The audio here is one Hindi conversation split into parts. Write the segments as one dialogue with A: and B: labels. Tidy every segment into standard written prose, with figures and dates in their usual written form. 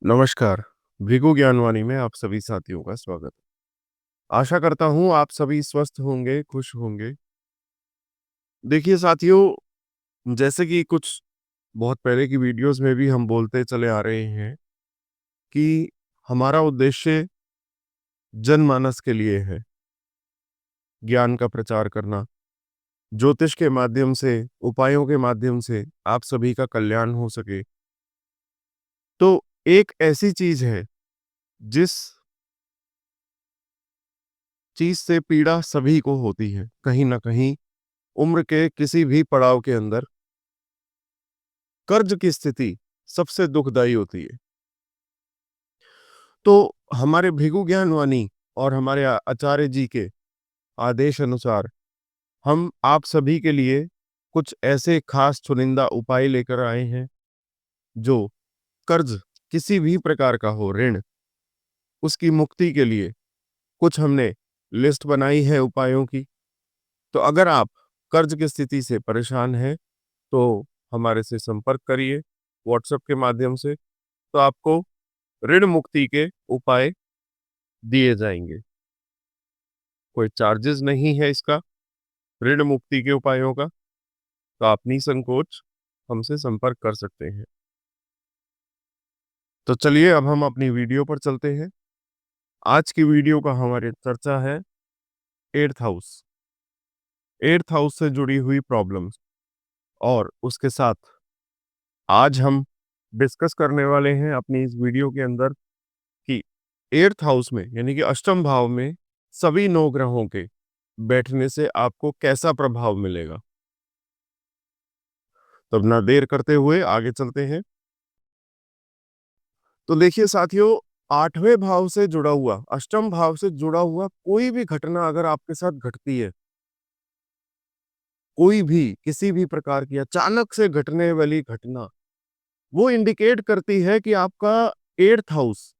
A: नमस्कार, भृगु ज्ञानवाणी में आप सभी साथियों का स्वागत है। आशा करता हूँ आप सभी स्वस्थ होंगे, खुश होंगे। देखिए साथियों, जैसे कि कुछ बहुत पहले की वीडियोज़ में भी हम बोलते चले आ रहे हैं कि हमारा उद्देश्य जनमानस के लिए है, ज्ञान का प्रचार करना, ज्योतिष के माध्यम से, उपायों के माध्यम से आप सभी का कल्याण हो सके। तो एक ऐसी चीज़ है, जिस चीज़ से पीड़ा सभी को होती है, कहीं न कहीं उम्र के किसी भी पड़ाव के अंदर कर्ज की स्थिति सबसे दुखदाई होती है। तो हमारे भृगु ज्ञानवाणी और हमारे आचार्य जी के आदेश अनुसार हम आप सभी के लिए कुछ ऐसे खास चुनिंदा उपाय लेकर आए हैं, जो कर्ज किसी भी प्रकार का हो, ऋण, उसकी मुक्ति के लिए कुछ हमने लिस्ट बनाई है उपायों की। तो अगर आप कर्ज की स्थिति से परेशान हैं, तो हमारे से संपर्क करिए व्हाट्सएप के माध्यम से, तो आपको ऋण मुक्ति के उपाय दिए जाएंगे। कोई चार्जेस नहीं है इसका, ऋण मुक्ति के उपायों का। तो आप निसंकोच हमसे संपर्क कर सकते हैं। तो चलिए अब हम अपनी वीडियो पर चलते हैं। आज की वीडियो का हमारी चर्चा है एट्थ हाउस, एट्थ हाउस से जुड़ी हुई प्रॉब्लम्स। और उसके साथ आज हम डिस्कस करने वाले हैं अपनी इस वीडियो के अंदर कि एट्थ हाउस में यानी कि अष्टम भाव में सभी 9 ग्रहों के बैठने से आपको कैसा प्रभाव मिलेगा। तब ना देर करते हुए आगे चलते हैं। तो देखिए साथियों, 8वें भाव से जुड़ा हुआ, अष्टम भाव से जुड़ा हुआ कोई भी घटना अगर आपके साथ घटती है, कोई भी किसी भी प्रकार की अचानक से घटने वाली घटना, वो इंडिकेट करती है कि आपका एट्थ हाउस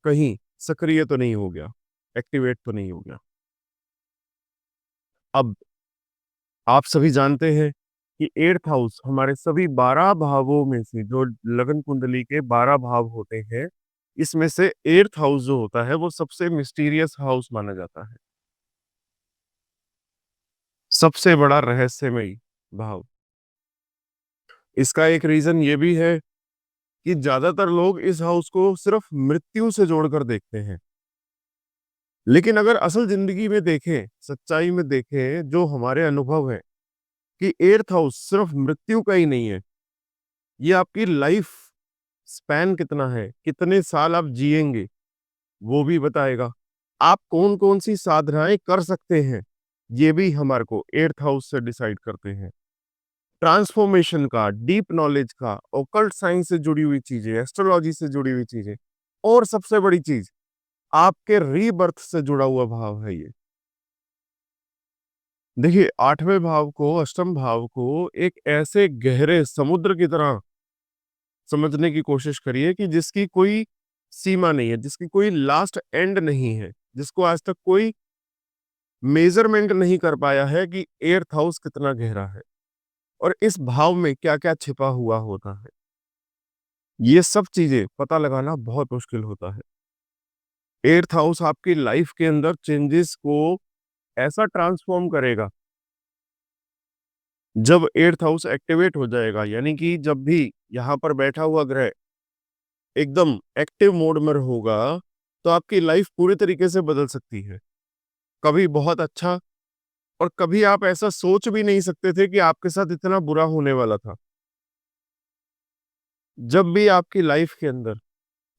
A: कहीं सक्रिय तो नहीं हो गया, एक्टिवेट तो नहीं हो गया। अब आप सभी जानते हैं कि एट्थ हाउस हमारे सभी 12 भावों में से, जो लगन कुंडली के 12 भाव होते हैं, इसमें से एट्थ हाउस जो होता है वो सबसे मिस्टीरियस हाउस माना जाता है, सबसे बड़ा रहस्यमयी भाव। इसका एक रीजन ये भी है कि ज्यादातर लोग इस हाउस को सिर्फ मृत्यु से जोड़कर देखते हैं, लेकिन अगर असल जिंदगी में देखें, सच्चाई में देखें, जो हमारे अनुभव है कि एट्थ हाउस सिर्फ मृत्यु का ही नहीं है, ये आपकी लाइफ स्पैन कितना है, कितने साल आप जिएंगे, वो भी बताएगा। आप कौन कौन सी साधनाएं कर सकते हैं, ये भी हमारे को एट्थ हाउस से डिसाइड करते हैं। ट्रांसफॉर्मेशन का, डीप नॉलेज का, ओकल्ट साइंस से जुड़ी हुई चीजें, एस्ट्रोलॉजी से जुड़ी हुई चीजें, और सबसे बड़ी चीज आपके रीबर्थ से जुड़ा हुआ भाव है ये। देखिए 8वें भाव को, अष्टम भाव को एक ऐसे गहरे समुद्र की तरह समझने की कोशिश करिए कि जिसकी कोई सीमा नहीं है, जिसकी कोई लास्ट एंड नहीं है, जिसको आज तक कोई मेजरमेंट नहीं कर पाया है कि एट्थ हाउस कितना गहरा है और इस भाव में क्या-क्या छिपा हुआ होता है। ये सब चीजें पता लगाना बहुत मुश्किल होता है। एट्थ हाउस आपकी लाइफ के अंदर चेंजेस को ऐसा ट्रांसफॉर्म करेगा, जब एट्थ हाउस एक्टिवेट हो जाएगा, यानी कि जब भी यहाँ पर बैठा हुआ ग्रह एकदम एक्टिव मोड में होगा, तो आपकी लाइफ पूरी तरीके से बदल सकती है। कभी बहुत अच्छा, और कभी आप ऐसा सोच भी नहीं सकते थे कि आपके साथ इतना बुरा होने वाला था। जब भी आपकी लाइफ के अंदर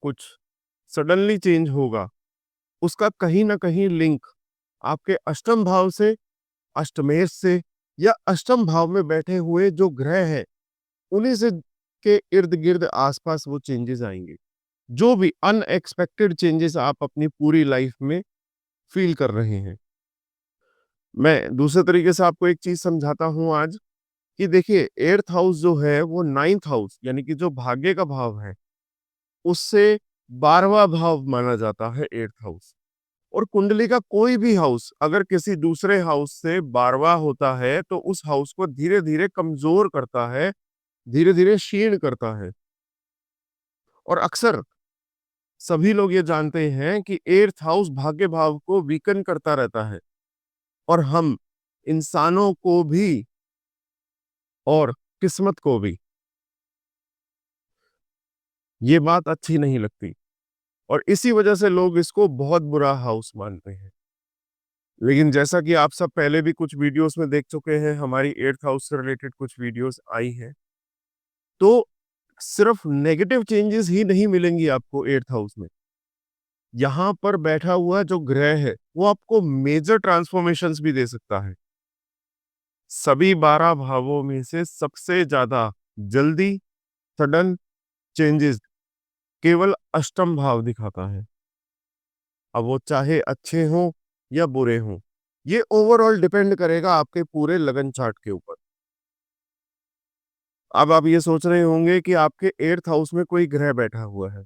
A: कुछ सडनली चेंज होगा, उसका कहीं ना कहीं लिंक आपके अष्टम भाव से, अष्टमेश से, या अष्टम भाव में बैठे हुए जो ग्रह हैं, उन्हीं से के इर्द गिर्द आसपास वो चेंजेस आएंगे। जो भी अनएक्सपेक्टेड चेंजेस आप अपनी पूरी लाइफ में फील कर रहे हैं। मैं दूसरे तरीके से आपको एक चीज समझाता हूं आज, कि देखिए एट्थ हाउस जो है वो नाइन्थ हाउस यानी कि जो भाग्य का भाव है, उससे 12वां भाव माना जाता है एट्थ हाउस। और कुंडली का कोई भी हाउस अगर किसी दूसरे हाउस से 12वां होता है, तो उस हाउस को धीरे धीरे कमजोर करता है, धीरे धीरे क्षीण करता है। और अक्सर सभी लोग ये जानते हैं कि एट्थ हाउस भाग्य भाव को वीकन करता रहता है और हम इंसानों को भी और किस्मत को भी ये बात अच्छी नहीं लगती और इसी वजह से लोग इसको बहुत बुरा हाउस मानते हैं। लेकिन जैसा कि आप सब पहले भी कुछ वीडियोस में देख चुके हैं, हमारी एट्थ हाउस से रिलेटेड कुछ वीडियोस आई हैं, तो सिर्फ नेगेटिव चेंजेस ही नहीं मिलेंगी आपको एट्थ हाउस में। यहाँ पर बैठा हुआ जो ग्रह है, वो आपको मेजर ट्रांसफॉर्मेशंस भी दे सकता है। सभी 12 भावों में से सबसे ज्यादा जल्दी सडन चेंजेस केवल अष्टम भाव दिखाता है। अब वो चाहे अच्छे हों या बुरे हों, ये ओवरऑल डिपेंड करेगा आपके पूरे लगन चार्ट के ऊपर। अब आप ये सोच रहे होंगे कि आपके एट्थ हाउस में कोई ग्रह बैठा हुआ है,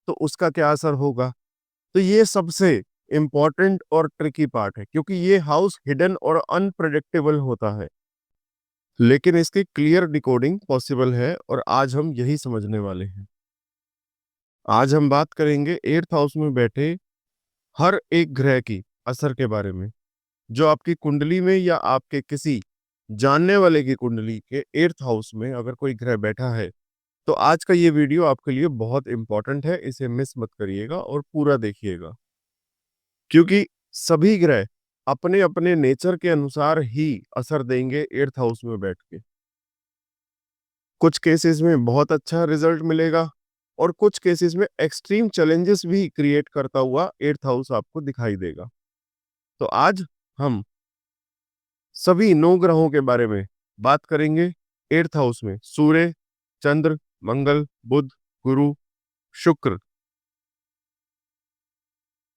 A: तो उसका क्या असर होगा? तो ये सबसे इम्पोर्टेंट और ट्रिकी पार्ट है, क्योंकि ये हाउस हिडन और अनप्रेडिक्टेबल होता है। लेकिन इसकी क्लियर डिकोडिंग पॉसिबल है और आज हम यही समझने वाले हैं। आज हम बात करेंगे एट्थ हाउस में बैठे हर एक ग्रह की असर के बारे में, जो आपकी कुंडली में या आपके किसी जानने वाले की कुंडली के एट्थ हाउस में अगर कोई ग्रह बैठा है, तो आज का ये वीडियो आपके लिए बहुत इंपॉर्टेंट है। इसे मिस मत करिएगा और पूरा देखिएगा, क्योंकि सभी ग्रह अपने अपने नेचर के अनुसार ही असर देंगे एट्थ हाउस में बैठ के। कुछ केसेस में बहुत अच्छा रिजल्ट मिलेगा और कुछ केसेस में एक्सट्रीम चैलेंजेस भी क्रिएट करता हुआ एट्थ हाउस आपको दिखाई देगा। तो आज हम सभी 9 ग्रहों के बारे में बात करेंगे। एट्थ हाउस में सूर्य, चंद्र, मंगल, बुध, गुरु, शुक्र,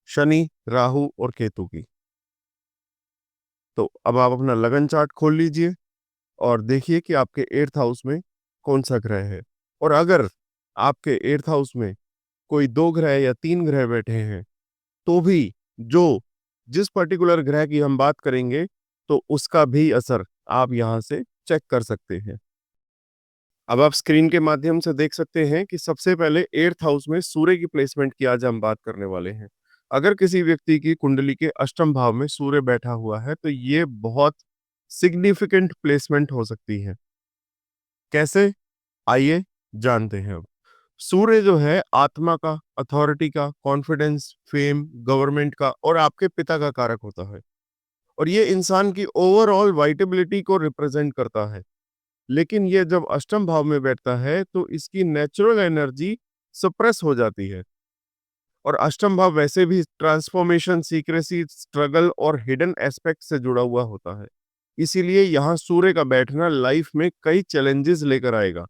A: शनि, राहु और केतु की। तो अब आप अपना लगन चार्ट खोल लीजिए और देखिए कि आपके एट्थ हाउस में कौन सा ग्रह है। और अगर आपके एट्थ हाउस में कोई 2 ग्रह या 3 ग्रह बैठे हैं, तो भी जो जिस पर्टिकुलर ग्रह की हम बात करेंगे, तो उसका भी असर आप यहाँ से चेक कर सकते हैं। अब आप स्क्रीन के माध्यम से देख सकते हैं कि सबसे पहले एट्थ हाउस में सूर्य की प्लेसमेंट की आज हम बात करने वाले हैं। अगर किसी व्यक्ति की कुंडली के अष्टम भाव में सूर्य बैठा हुआ है, तो ये बहुत सिग्निफिकेंट प्लेसमेंट हो सकती है। कैसे? आइए जानते हैं अब। सूर्य जो है आत्मा का, अथॉरिटी का, कॉन्फिडेंस, फेम, गवर्नमेंट का और आपके पिता का कारक होता है और ये इंसान की ओवरऑल वाइटेबिलिटी को रिप्रेजेंट करता है। लेकिन ये जब अष्टम भाव में बैठता है, तो इसकी नेचुरल एनर्जी सप्रेस हो जाती है और अष्टम भाव वैसे भी ट्रांसफॉर्मेशन, सीक्रेसी, स्ट्रगल और हिडन एस्पेक्ट से जुड़ा हुआ होता है। इसीलिए यहाँ सूर्य का बैठना लाइफ में कई चैलेंजेस लेकर आएगा।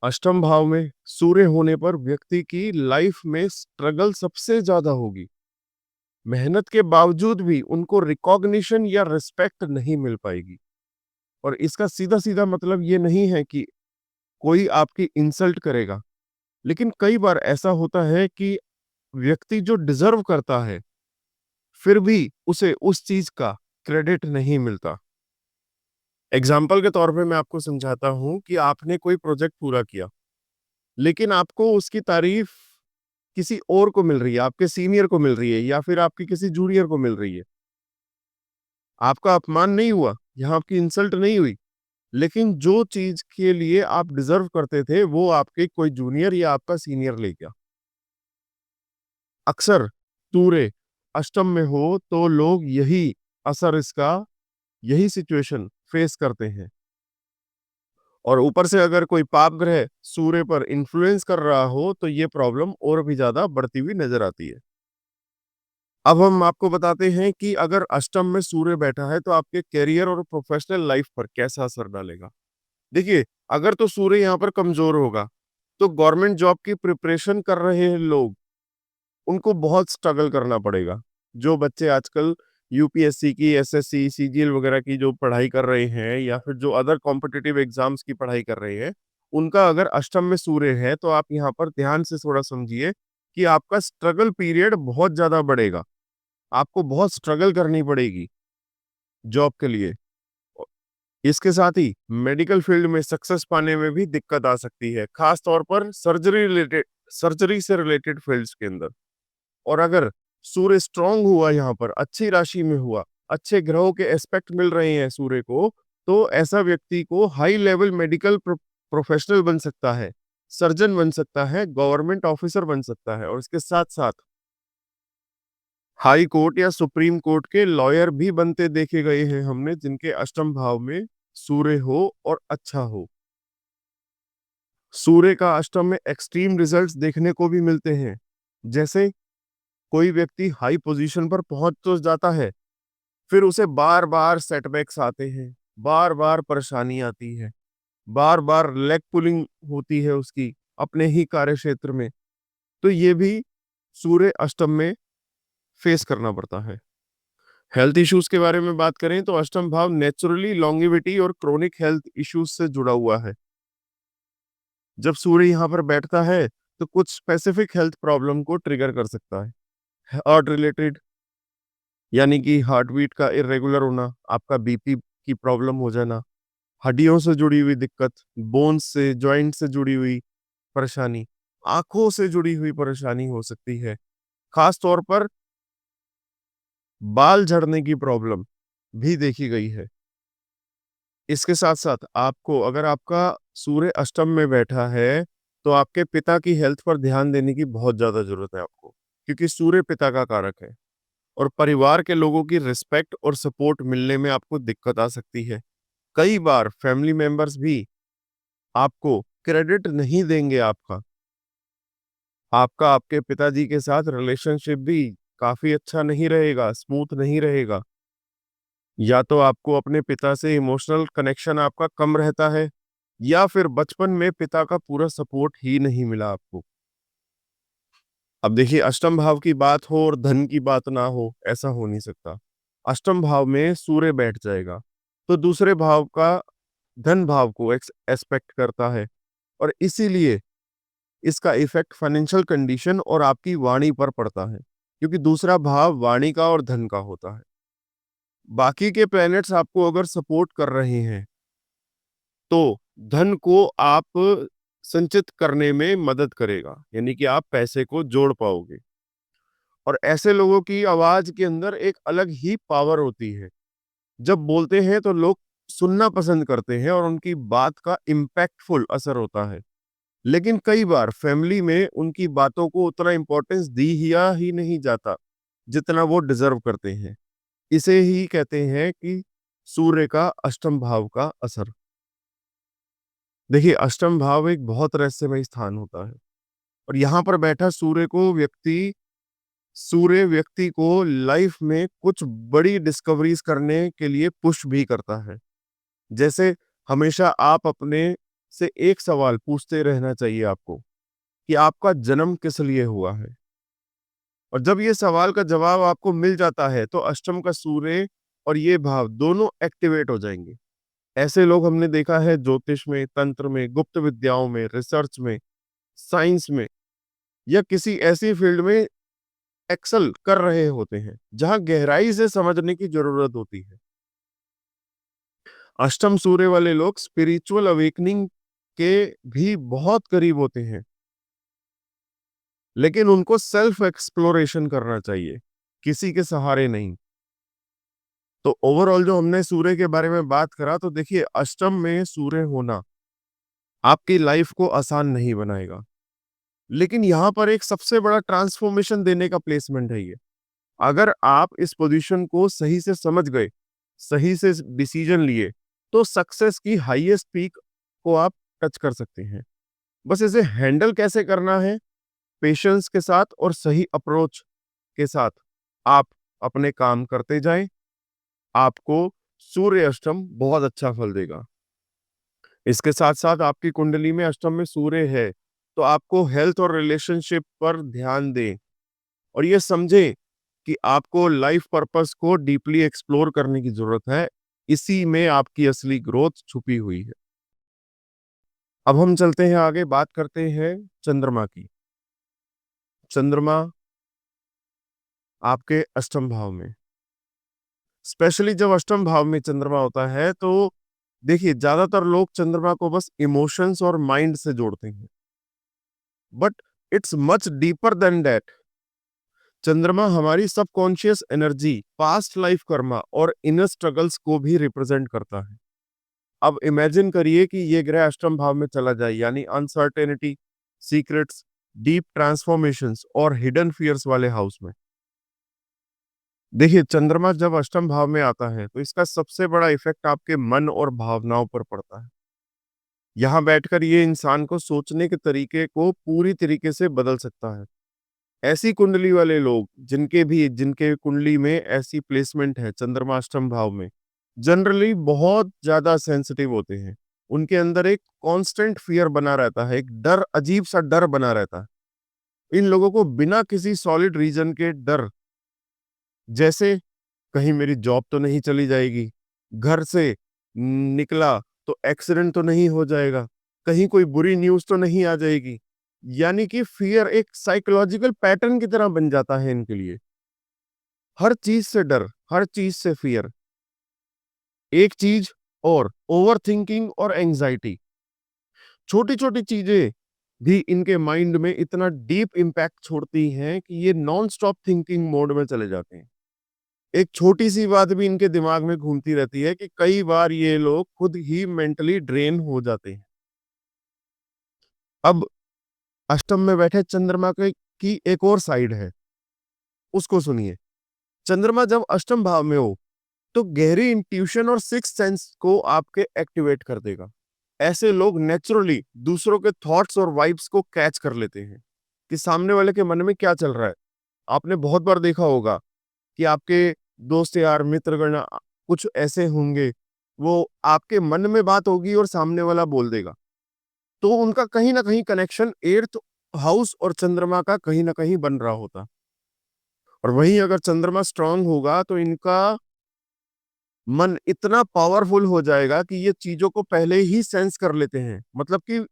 A: अष्टम भाव में सूर्य होने पर व्यक्ति की लाइफ में स्ट्रगल सबसे ज्यादा होगी। मेहनत के बावजूद भी उनको रिकॉग्निशन या रिस्पेक्ट नहीं मिल पाएगी। और इसका सीधा सीधा मतलब ये नहीं है कि कोई आपकी इंसल्ट करेगा, लेकिन कई बार ऐसा होता है कि व्यक्ति जो डिजर्व करता है, फिर भी उसे उस चीज का क्रेडिट नहीं मिलता। एग्जाम्पल के तौर पे मैं आपको समझाता हूं कि आपने कोई प्रोजेक्ट पूरा किया, लेकिन आपको उसकी तारीफ किसी और को मिल रही है, आपके सीनियर को मिल रही है या फिर आपकी किसी जूनियर को मिल रही है। आपका अपमान नहीं हुआ, यहाँ आपकी इंसल्ट नहीं हुई, लेकिन जो चीज के लिए आप डिजर्व करते थे, वो आपके कोई जूनियर या आपका सीनियर ले गया। अक्सर सूर्य अष्टम में हो तो लोग यही सिचुएशन फेस करते हैं। और ऊपर से अगर कोई पाप ग्रह सूर्य पर इन्फ्लुएंस कर रहा हो, तो ये प्रॉब्लम और भी ज्यादा बढ़ती हुई नजर आती है। अब हम आपको बताते हैं कि अगर अष्टम में सूर्य बैठा है, तो आपके करियर और प्रोफेशनल लाइफ पर कैसा असर डालेगा। देखिए, अगर तो सूर्य यहाँ पर कमजोर होगा, तो गवर्नमेंट जॉब की प्रिपरेशन कर रहे हैं लोग, उनको बहुत स्ट्रगल करना पड़ेगा। जो बच्चे आजकल यूपीएससी की, एसएससी, सीजीएल वगैरह की जो पढ़ाई कर रहे हैं या फिर जो अदर कॉम्पिटिटिव एग्जाम्स की पढ़ाई कर रहे हैं, उनका अगर अष्टम में सूर्य है, तो आप यहाँ पर ध्यान से थोड़ा समझिए कि आपका स्ट्रगल पीरियड बहुत ज्यादा बढ़ेगा। आपको बहुत स्ट्रगल करनी पड़ेगी जॉब के लिए। इसके साथ ही मेडिकल फील्ड में सक्सेस पाने में भी दिक्कत आ सकती है, खास तौर पर सर्जरी से रिलेटेड फील्ड्स के अंदर। और अगर सूर्य स्ट्रांग हुआ, यहाँ पर अच्छी राशि में हुआ, अच्छे ग्रहों के एस्पेक्ट मिल रहे हैं सूर्य को, तो ऐसा व्यक्ति को हाई लेवल मेडिकल प्रोफेशनल बन सकता है, सर्जन बन सकता है, गवर्नमेंट ऑफिसर बन सकता है, और इसके साथ साथ हाई कोर्ट या सुप्रीम कोर्ट के लॉयर भी बनते देखे गए हैं हमने, जिनके अष्टम भाव में सूर्य हो और अच्छा हो। सूर्य का अष्टम में एक्सट्रीम रिजल्ट्स देखने को भी मिलते हैं। जैसे कोई व्यक्ति हाई पोजीशन पर पहुंच तो जाता है, फिर उसे बार-बार सेटबैक्स आते हैं, बार-बार परेशानी आती है, बार-बार लेग पुलिंग होती है उसकी अपने ही कार्य क्षेत्र में। तो ये भी सूर्य अष्टम में फेस करना पड़ता है। हेल्थ इश्यूज के बारे में बात करें तो अष्टम भाव नेचुरली लॉन्गेविटी और क्रोनिक हेल्थ इश्यूज से जुड़ा हुआ है। जब सूर्य यहाँ पर बैठता है तो कुछ स्पेसिफिक हेल्थ प्रॉब्लम को ट्रिगर कर सकता है। हार्ट रिलेटेड, यानी कि हार्ट बीट का इरेगुलर होना, आपका बीपी की प्रॉब्लम हो जाना, हड्डियों से जुड़ी हुई दिक्कत, बोन्स से, जॉइंट से जुड़ी हुई परेशानी, आंखों से जुड़ी हुई परेशानी हो सकती है। खास तौर पर बाल झड़ने की प्रॉब्लम भी देखी गई है। इसके साथ-साथ आपको, अगर आपका सूर्य अष्टम में बैठा है, तो आपके पिता की हेल्थ पर ध्यान देने की बहुत ज़्यादा ज़रूरत है आपको, क्योंकि सूर्य पिता का कारक है और परिवार के लोगों की रिस्पेक्ट और सपोर्ट मिलने में आपको दिक्कत आ सकती है। कई बार फैमिली मेंबर्स भी आपको क्रेडिट नहीं देंगे आपका। आपका आपके पिताजी के साथ रिलेशनशिप भी काफ़ी अच्छा नहीं रहेगा, स्मूथ नहीं रहेगा। या तो आपको अपने पिता से इमोशनल कनेक्शन आपका कम रहता है, या फिर बचपन में पिता का पूरा सपोर्ट ही नहीं मिला आपको। अब देखिए, अष्टम भाव की बात हो और धन की बात ना हो, ऐसा हो नहीं सकता। अष्टम भाव में सूर्य बैठ जाएगा, तो दूसरे भाव का धन भाव को एस्पेक्ट करता है, और इसीलिए इसका इफेक्ट फाइनेंशियल कंडीशन और आपकी वाणी पर पड़ता है, क्योंकि दूसरा भाव वाणी का और धन का होता है। बाकी के प्लैनेट्स आपको अगर सपोर्ट कर रहे हैं, तो धन को आप संचित करने में मदद करेगा, यानी कि आप पैसे को जोड़ पाओगे। और ऐसे लोगों की आवाज के अंदर एक अलग ही पावर होती है। जब बोलते हैं तो लोग सुनना पसंद करते हैं और उनकी बात का इम्पैक्टफुल असर होता है। लेकिन कई बार फैमिली में उनकी बातों को उतना इम्पोर्टेंस दिया ही नहीं जाता, जितना वो डिजर्व करते हैं। इसे ही कहते हैं कि सूर्य का अष्टम भाव का असर। देखिए, अष्टम भाव एक बहुत रहस्यमय स्थान होता है, और यहाँ पर बैठा सूर्य व्यक्ति को लाइफ में कुछ बड़ी डिस्कवरीज करने के लिए पुश भी करता है। जैसे हमेशा आप अपने से एक सवाल पूछते रहना चाहिए आपको, कि आपका जन्म किस लिए हुआ है? और जब ये सवाल का जवाब आपको मिल जाता है, तो अष्टम का सूर्य और ये भाव दोनों एक्टिवेट हो जाएंगे। ऐसे लोग हमने देखा है ज्योतिष में, तंत्र में, गुप्त विद्याओं में, रिसर्च में, साइंस में, या किसी ऐसी फील्ड में एक्सेल कर रहे होते हैं, जहां गहराई से समझने की जरूरत होती है। अष्टम सूर्य वाले लोग स्पिरिचुअल अवेकनिंग के भी बहुत करीब होते हैं, लेकिन उनको सेल्फ एक्सप्लोरेशन करना चाहिए, किसी के सहारे नहीं। तो ओवरऑल जो हमने सूर्य के बारे में बात करा, तो देखिए, अष्टम में सूर्य होना आपकी लाइफ को आसान नहीं बनाएगा, लेकिन यहाँ पर एक सबसे बड़ा ट्रांसफॉर्मेशन देने का प्लेसमेंट है ये। अगर आप इस पोजीशन को सही से समझ गए, सही से डिसीजन लिए, तो सक्सेस की हाईएस्ट पीक को आप टच कर सकते हैं। बस इसे हैंडल कैसे करना है, पेशेंस के साथ और सही अप्रोच के साथ आप अपने काम करते जाएं, आपको सूर्य अष्टम बहुत अच्छा फल देगा। इसके साथ-साथ आपकी कुंडली में अष्टम में सूर्य है, तो आपको हेल्थ और रिलेशनशिप पर ध्यान दें, और ये समझें कि आपको लाइफ पर्पस को डीपली एक्सप्लोर करने की ज़रूरत है। इसी में आपकी असली ग्रोथ छुपी हुई है। अब हम चलते हैं आगे, बात करते हैं चंद्रमा की। चंद्रमा आपके अष्टम भाव में, स्पेशली जब अष्टम भाव में चंद्रमा होता है, तो देखिए, ज्यादातर लोग चंद्रमा को बस इमोशंस और माइंड से जोड़ते हैं, but it's much deeper than that. चंद्रमा हमारी subconscious energy, past life Karma और इनर स्ट्रगल्स को भी रिप्रेजेंट करता है। अब इमेजिन करिए कि ये ग्रह अष्टम भाव में चला जाए, यानी अनसर्टेनिटी, सीक्रेट्स, डीप ट्रांसफॉर्मेशंस और हिडन फियर्स वाले हाउस में। देखिए, चंद्रमा जब अष्टम भाव में आता है तो इसका सबसे बड़ा इफेक्ट आपके मन और भावनाओं पर पड़ता है। यहाँ बैठकर ये इंसान को सोचने के तरीके को पूरी तरीके से बदल सकता है। ऐसी कुंडली वाले लोग जिनके कुंडली में ऐसी प्लेसमेंट है चंद्रमा अष्टम भाव में, जनरली बहुत ज्यादा सेंसिटिव होते हैं। उनके अंदर एक कांस्टेंट फियर बना रहता है, एक डर, अजीब सा डर बना रहता है। इन लोगों को बिना किसी सॉलिड रीजन के डर, जैसे कहीं मेरी जॉब तो नहीं चली जाएगी, घर से निकला तो एक्सीडेंट तो नहीं हो जाएगा, कहीं कोई बुरी न्यूज़ तो नहीं आ जाएगी। यानी कि फ़ियर एक साइकोलॉजिकल पैटर्न की तरह बन जाता है इनके लिए। हर चीज़ से डर, हर चीज़ से फ़ियर। एक चीज़ और, ओवरथिंकिंग और एंग्ज़ायटी। छोटी-छोटी चीज़ें भी इनके माइंड में इतना डीप इम्पैक्ट छोड़ती हैं कि ये नॉन स्टॉप थिंकिंग मोड में चले जाते हैं। एक छोटी-सी बात भी इनके दिमाग में घूमती रहती है कि कई बार ये लोग खुद ही मेंटली ड्रेन हो जाते हैं। अब अष्टम में बैठे चंद्रमा के की एक और साइड है, उसको सुनिए। चंद्रमा जब अष्टम भाव में हो, तो गहरी इंट्यूशन और सिक्स्थ सेंस को आपके एक्टिवेट कर देगा। ऐसे लोग नेचुरली दूसरों के थॉट्स और वाइब्स को कैच कर लेते हैं, कि सामने वाले के मन में क्या चल रहा है। आपने बहुत बार देखा होगा कि आपके दोस्त यार मित्रगण कुछ ऐसे होंगे, वो आपके मन में बात होगी और सामने वाला बोल देगा। तो उनका कहीं न कहीं कनेक्शन 8th हाउस और चंद्रमा का कहीं न कहीं बन रहा होता। और वहीं अगर चंद्रमा स्ट्रांग होगा तो इनका मन इतना पावरफुल हो जाएगा कि ये चीज़ों को पहले ही सेंस कर लेते हैं। मतलब कि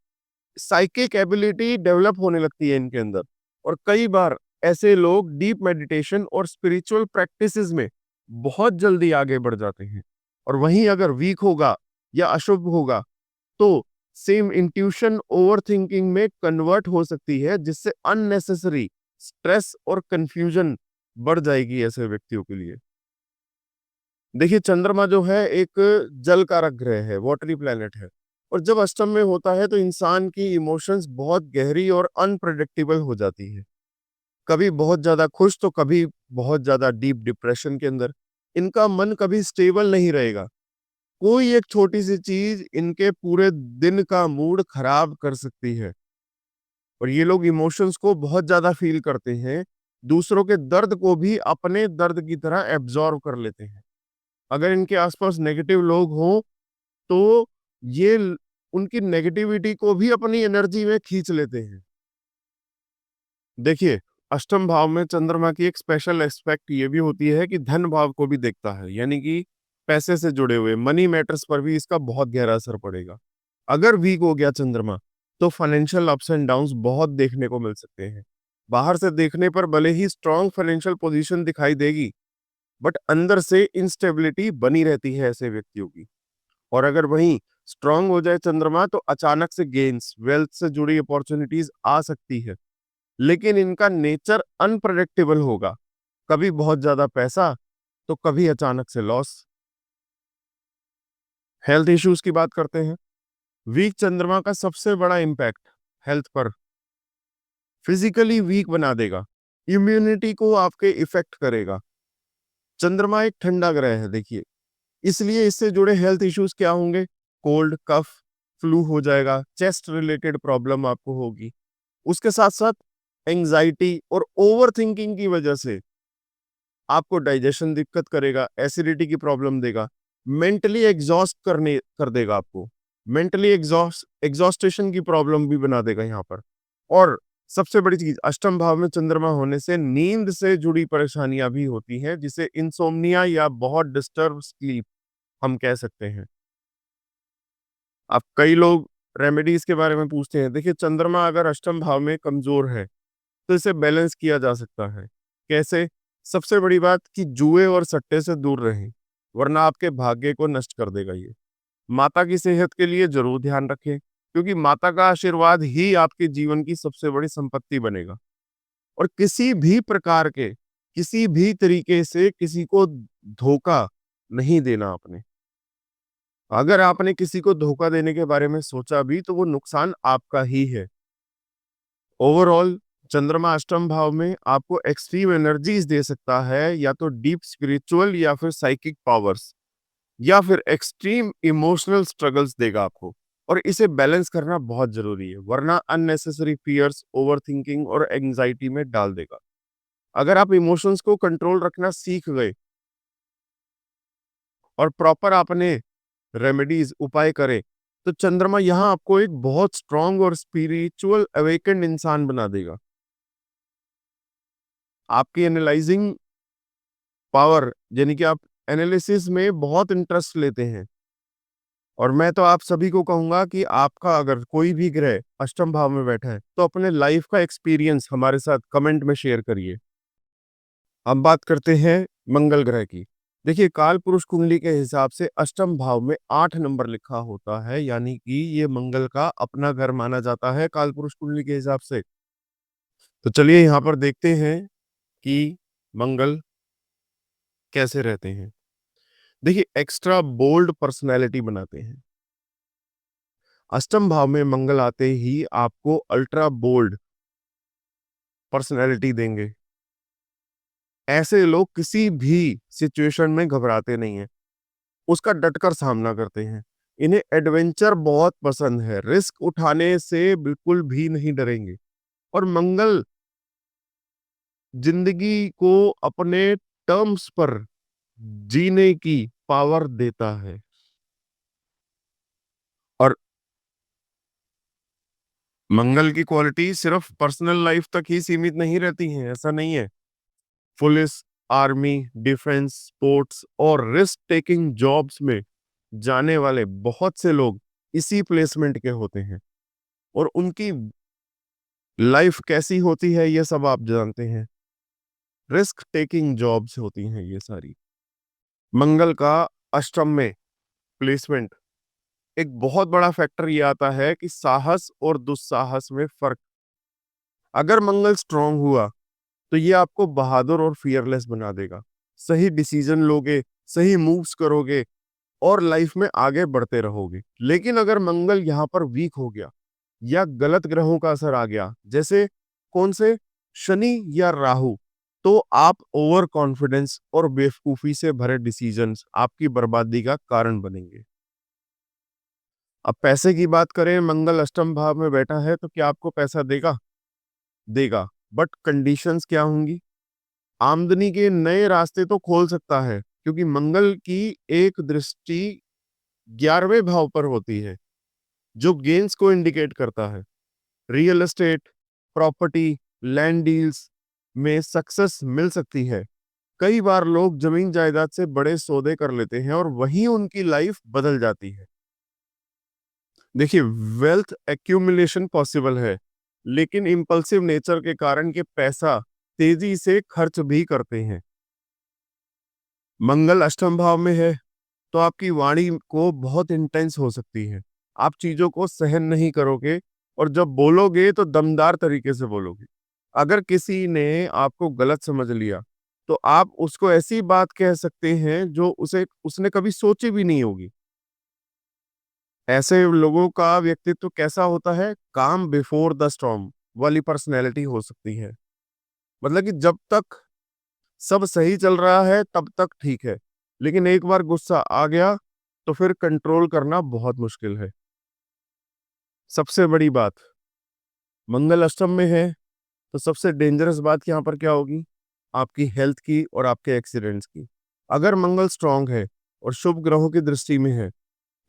A: साइकिक एबिलिटी डेवलप होने लगती है इनके अंदर। और कई बार ऐसे लोग डीप मेडिटेशन और स्पिरिचुअल प्रैक्टिसेस में बहुत जल्दी आगे बढ़ जाते हैं। और वहीं अगर वीक होगा या अशुभ होगा तो सेम इंट्यूशन ओवरथिंकिंग में कन्वर्ट हो सकती है, जिससे अननेसेसरी स्ट्रेस और कंफ्यूजन बढ़ जाएगी ऐसे व्यक्तियों के लिए। देखिए, चंद्रमा जो है एक जल कारक ग्रह है, वाटरी प्लैनेट है। और जब अष्टम में होता है तो इंसान की इमोशंस बहुत गहरी और अनप्रेडिक्टेबल हो जाती है। कभी बहुत ज्यादा खुश तो कभी बहुत ज्यादा डीप डिप्रेशन के अंदर। इनका मन कभी स्टेबल नहीं रहेगा। कोई एक छोटी सी चीज इनके पूरे दिन का मूड खराब कर सकती है। और ये लोग इमोशंस को बहुत ज्यादा फील करते हैं, दूसरों के दर्द को भी अपने दर्द की तरह एब्जॉर्व कर लेते हैं। अगर इनके आसपास नेगेटिव लोग हों तो उनकी नेगेटिविटी को भी अपनी एनर्जी में खींच लेते हैं। देखिए, अष्टम भाव में चंद्रमा की एक स्पेशल एस्पेक्ट ये भी होती है कि धन भाव को भी देखता है, यानी कि पैसे से जुड़े हुए मनी मैटर्स पर भी इसका बहुत गहरा असर पड़ेगा। अगर वीक हो गया चंद्रमा तो फाइनेंशियल अप्स एंड डाउन्स बहुत देखने को मिल सकते हैं। बाहर से देखने पर भले ही स्ट्रांग फाइनेंशियल पोजीशन दिखाई देगी, बट अंदर से इंस्टेबिलिटी बनी रहती है ऐसे व्यक्तियों की। और अगर वहीं स्ट्रांग हो जाए चंद्रमा तो अचानक से गेन्स, वेल्थ से जुड़ी अपॉर्चुनिटीज आ सकती है। लेकिन इनका नेचर अनप्रेडिक्टेबल होगा। कभी बहुत ज्यादा पैसा तो कभी अचानक से लॉस। हेल्थ इश्यूज की बात करते हैं। वीक चंद्रमा का सबसे बड़ा इंपैक्ट हेल्थ पर, फिजिकली वीक बना देगा, इम्यूनिटी को आपके इफेक्ट करेगा। चंद्रमा एक ठंडा ग्रह है, देखिए, इसलिए इससे जुड़े हेल्थ इश्यूज क्या होंगे? कोल्ड, कफ, फ्लू हो जाएगा, चेस्ट रिलेटेड प्रॉब्लम आपको होगी। उसके साथ साथ एंजाइटी और ओवर थिंकिंग की वजह से आपको डाइजेशन दिक्कत करेगा, एसिडिटी की प्रॉब्लम देगा, मेंटली एग्जॉस्ट करने कर देगा आपको। मेंटली एग्जॉस्टेशन की प्रॉब्लम भी बना देगा यहाँ पर। और सबसे बड़ी चीज, अष्टम भाव में चंद्रमा होने से नींद से जुड़ी परेशानियां भी होती हैं, जिसे इंसोम्निया या बहुत डिस्टर्ब स्लीप हम कह सकते हैं। अब कई लोग रेमेडीज के बारे में पूछते हैं। देखिए, चंद्रमा अगर अष्टम भाव में कमजोर है तो इसे बैलेंस किया जा सकता है। कैसे? सबसे बड़ी बात कि जुए और सट्टे से दूर रहें, वरना आपके भाग्य को नष्ट कर देगा ये। माता की सेहत के लिए जरूर ध्यान रखें, क्योंकि माता का आशीर्वाद ही आपके जीवन की सबसे बड़ी संपत्ति बनेगा। और किसी भी प्रकार के, किसी भी तरीके से किसी को धोखा नहीं देना आपने। अगर आपने किसी को धोखा देने के बारे में सोचा भी, तो वो नुकसान आपका ही है। ओवरऑल चंद्रमा अष्टम भाव में आपको एक्सट्रीम एनर्जीज दे सकता है, या तो डीप स्पिरिचुअल या फिर साइकिक पावर्स, या फिर एक्सट्रीम इमोशनल स्ट्रगल्स देगा आपको। और इसे बैलेंस करना बहुत जरूरी है, वरना अननेसेसरी फियर्स, ओवरथिंकिंग और एंजाइटी में डाल देगा। अगर आप इमोशंस को कंट्रोल रखना सीख गए और प्रॉपर आपने रेमेडीज उपाय करें, तो चंद्रमा यहाँ आपको एक बहुत स्ट्रांग और स्पिरिचुअल अवेकेंड इंसान बना देगा। आपकी एनालाइजिंग पावर, यानी कि आप एनालिसिस में बहुत इंटरेस्ट लेते हैं। और मैं तो आप सभी को कहूंगा कि आपका अगर कोई भी ग्रह अष्टम भाव में बैठा है, तो अपने लाइफ का एक्सपीरियंस हमारे साथ कमेंट में शेयर करिए। हम बात करते हैं मंगल ग्रह की। देखिए, काल पुरुष कुंडली के हिसाब से अष्टम भाव में 8 नंबर लिखा होता है, यानी कि ये मंगल का अपना घर माना जाता है काल पुरुष कुंडली के हिसाब से। तो चलिए यहाँ पर देखते हैं कि मंगल कैसे रहते हैं। देखिए, एक्स्ट्रा बोल्ड पर्सनैलिटी बनाते हैं। अष्टम भाव में मंगल आते ही आपको अल्ट्रा बोल्ड पर्सनैलिटी देंगे। ऐसे लोग किसी भी सिचुएशन में घबराते नहीं हैं, उसका डटकर सामना करते हैं। इन्हें एडवेंचर बहुत पसंद है, रिस्क उठाने से बिल्कुल भी नहीं डरेंगे। और मंगल जिंदगी को अपने टर्म्स पर जीने की पावर देता है। और मंगल की क्वालिटी सिर्फ पर्सनल लाइफ तक ही सीमित नहीं रहती है, ऐसा नहीं है। पुलिस, आर्मी, डिफेंस, स्पोर्ट्स और रिस्क टेकिंग जॉब्स में जाने वाले बहुत से लोग इसी प्लेसमेंट के होते हैं। और उनकी लाइफ कैसी होती है, ये सब आप जानते हैं। रिस्क टेकिंग जॉब्स होती हैं ये सारी। मंगल का अष्टम में प्लेसमेंट, एक बहुत बड़ा फैक्टर ये आता है कि साहस और दुस्साहस में फर्क। अगर मंगल स्ट्रांग हुआ, तो ये आपको बहादुर और फियरलेस बना देगा। सही डिसीजन लोगे, सही मूव्स करोगे और लाइफ में आगे बढ़ते रहोगे। लेकिन अगर मंगल यहाँ पर वीक हो गया, या गलत ग्रहों का असर आ गया, जैसे कौन से, शनि या राहु, तो आप ओवर कॉन्फिडेंस और बेवकूफी से भरे डिसीजंस आपकी बर्बादी का कारण बनेंगे। अब पैसे की बात करें, मंगल अष्टम भाव में बैठा है, तो क्या आपको पैसा देगा? देगा, बट कंडीशंस क्या होंगी? आमदनी के नए रास्ते तो खोल सकता है, क्योंकि मंगल की एक दृष्टि 11वें भाव पर होती है, जो गेन्स को इंडिकेट करता है। Real estate, property, land deals में सक्सेस मिल सकती है। कई बार लोग जमीन जायदाद से बड़े सौदे कर लेते हैं और वहीं उनकी लाइफ बदल जाती है। देखिए, वेल्थ एक्यूमुलेशन पॉसिबल है, लेकिन इंपल्सिव नेचर के कारण के पैसा तेजी से खर्च भी करते हैं। मंगल अष्टम भाव में है, तो आपकी वाणी को बहुत इंटेंस हो सकती है। आप चीजों को सहन नहीं करोगे, और जब बोलोगे तो दमदार तरीके से बोलोगे। अगर किसी ने आपको गलत समझ लिया, तो आप उसको ऐसी बात कह सकते हैं जो उसे उसने कभी सोची भी नहीं होगी। ऐसे लोगों का व्यक्तित्व कैसा होता है? काम बिफोर द स्टॉर्म वाली पर्सनैलिटी हो सकती है। मतलब कि जब तक सब सही चल रहा है तब तक ठीक है, लेकिन एक बार गुस्सा आ गया, तो फिर कंट्रोल करना बहुत मुश्किल है। सबसे बड़ी बात, मंगल अष्टम में है, तो सबसे डेंजरस बात यहाँ पर क्या होगी? आपकी हेल्थ की और आपके एक्सीडेंट्स की। अगर मंगल स्ट्रांग है और शुभ ग्रहों की दृष्टि में है,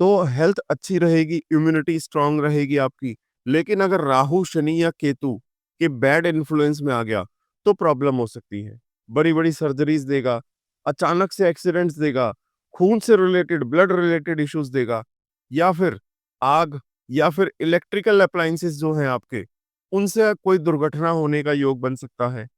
A: तो हेल्थ अच्छी रहेगी, इम्यूनिटी स्ट्रांग रहेगी आपकी। लेकिन अगर राहु, शनि या केतु के बैड इन्फ्लुएंस में आ गया, तो प्रॉब्लम हो सकती है। बड़ी बड़ी सर्जरीज देगा, अचानक से एक्सीडेंट्स देगा, खून से रिलेटेड, ब्लड रिलेटेड इश्यूज देगा, या फिर आग, या फिर इलेक्ट्रिकल अप्लायंसेस जो हैं आपके, उनसे कोई दुर्घटना होने का योग बन सकता है।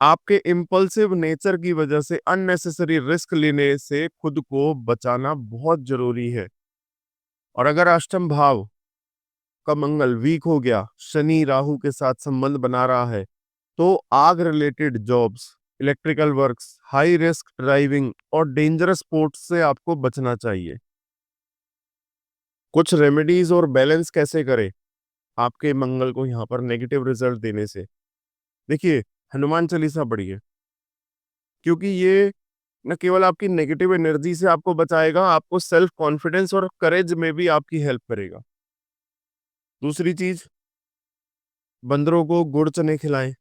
A: आपके इम्पल्सिव नेचर की वजह से अननेसेसरी रिस्क लेने से खुद को बचाना बहुत जरूरी है। और अगर अष्टम भाव का मंगल वीक हो गया, शनि राहु के साथ संबंध बना रहा है, तो आग related jobs, electrical works, high risk driving और डेंजरस स्पोर्ट्स से आपको बचना चाहिए। कुछ रेमेडीज और बैलेंस कैसे करें आपके मंगल को यहाँ पर नेगेटिव रिजल्ट देने से? देखिए, हनुमान चालीसा पढ़िए, क्योंकि ये न केवल आपकी नेगेटिव एनर्जी से आपको बचाएगा, आपको सेल्फ कॉन्फिडेंस और करेज में भी आपकी हेल्प करेगा। दूसरी चीज, बंदरों को गुड़ चने खिलाएं।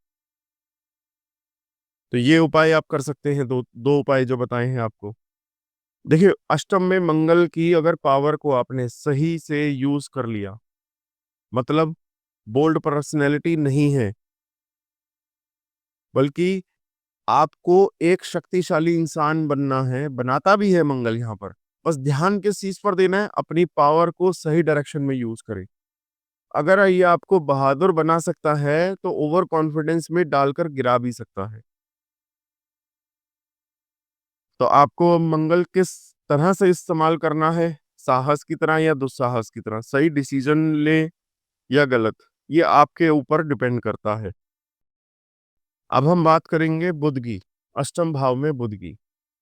A: तो ये उपाय आप कर सकते हैं, दो दो उपाय जो बताए हैं आपको। देखिए, अष्टम में मंगल की अगर पावर को आपने सही से यूज कर लिया, मतलब बोल्ड पर्सनैलिटी नहीं है, बल्कि आपको एक शक्तिशाली इंसान बनना है, बनाता भी है मंगल यहाँ पर। बस ध्यान किस चीज पर देना है, अपनी पावर को सही डायरेक्शन में यूज करें। अगर ये आपको बहादुर बना सकता है, तो ओवर कॉन्फिडेंस में डालकर गिरा भी सकता है। तो आपको मंगल किस तरह से इस्तेमाल करना है, साहस की तरह या दुस्साहस की तरह, सही डिसीजन ले या गलत, ये आपके ऊपर डिपेंड करता है। अब हम बात करेंगे बुध की, अष्टम भाव में बुध की।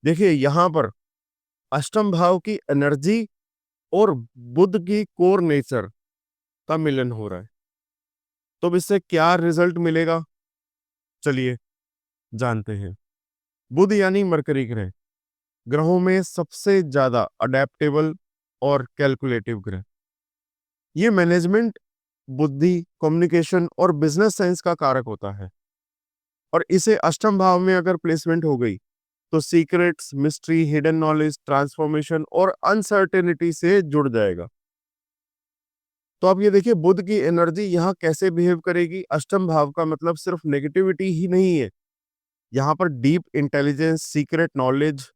A: देखिए, यहाँ पर अष्टम भाव की एनर्जी और बुध की कोर नेचर का मिलन हो रहा है। तो अब इससे क्या रिजल्ट मिलेगा, चलिए जानते हैं। बुध यानी मरकरी ग्रह, ग्रहों में सबसे ज्यादा अडेप्टेबल और कैलकुलेटिव ग्रह। ये मैनेजमेंट, बुद्धि, कम्युनिकेशन और बिजनेस साइंस का कारक होता है। और इसे अष्टम भाव में अगर प्लेसमेंट हो गई, तो secrets, mystery, hidden knowledge, transformation और अनसर्टेनिटी से जुड़ जाएगा। तो आप ये देखिए, बुध की एनर्जी यहाँ कैसे बिहेव करेगी। अष्टम भाव का मतलब सिर्फ नेगेटिविटी ही नहीं है, यहाँ पर डीप इंटेलिजेंस, सीक्रेट नॉलेज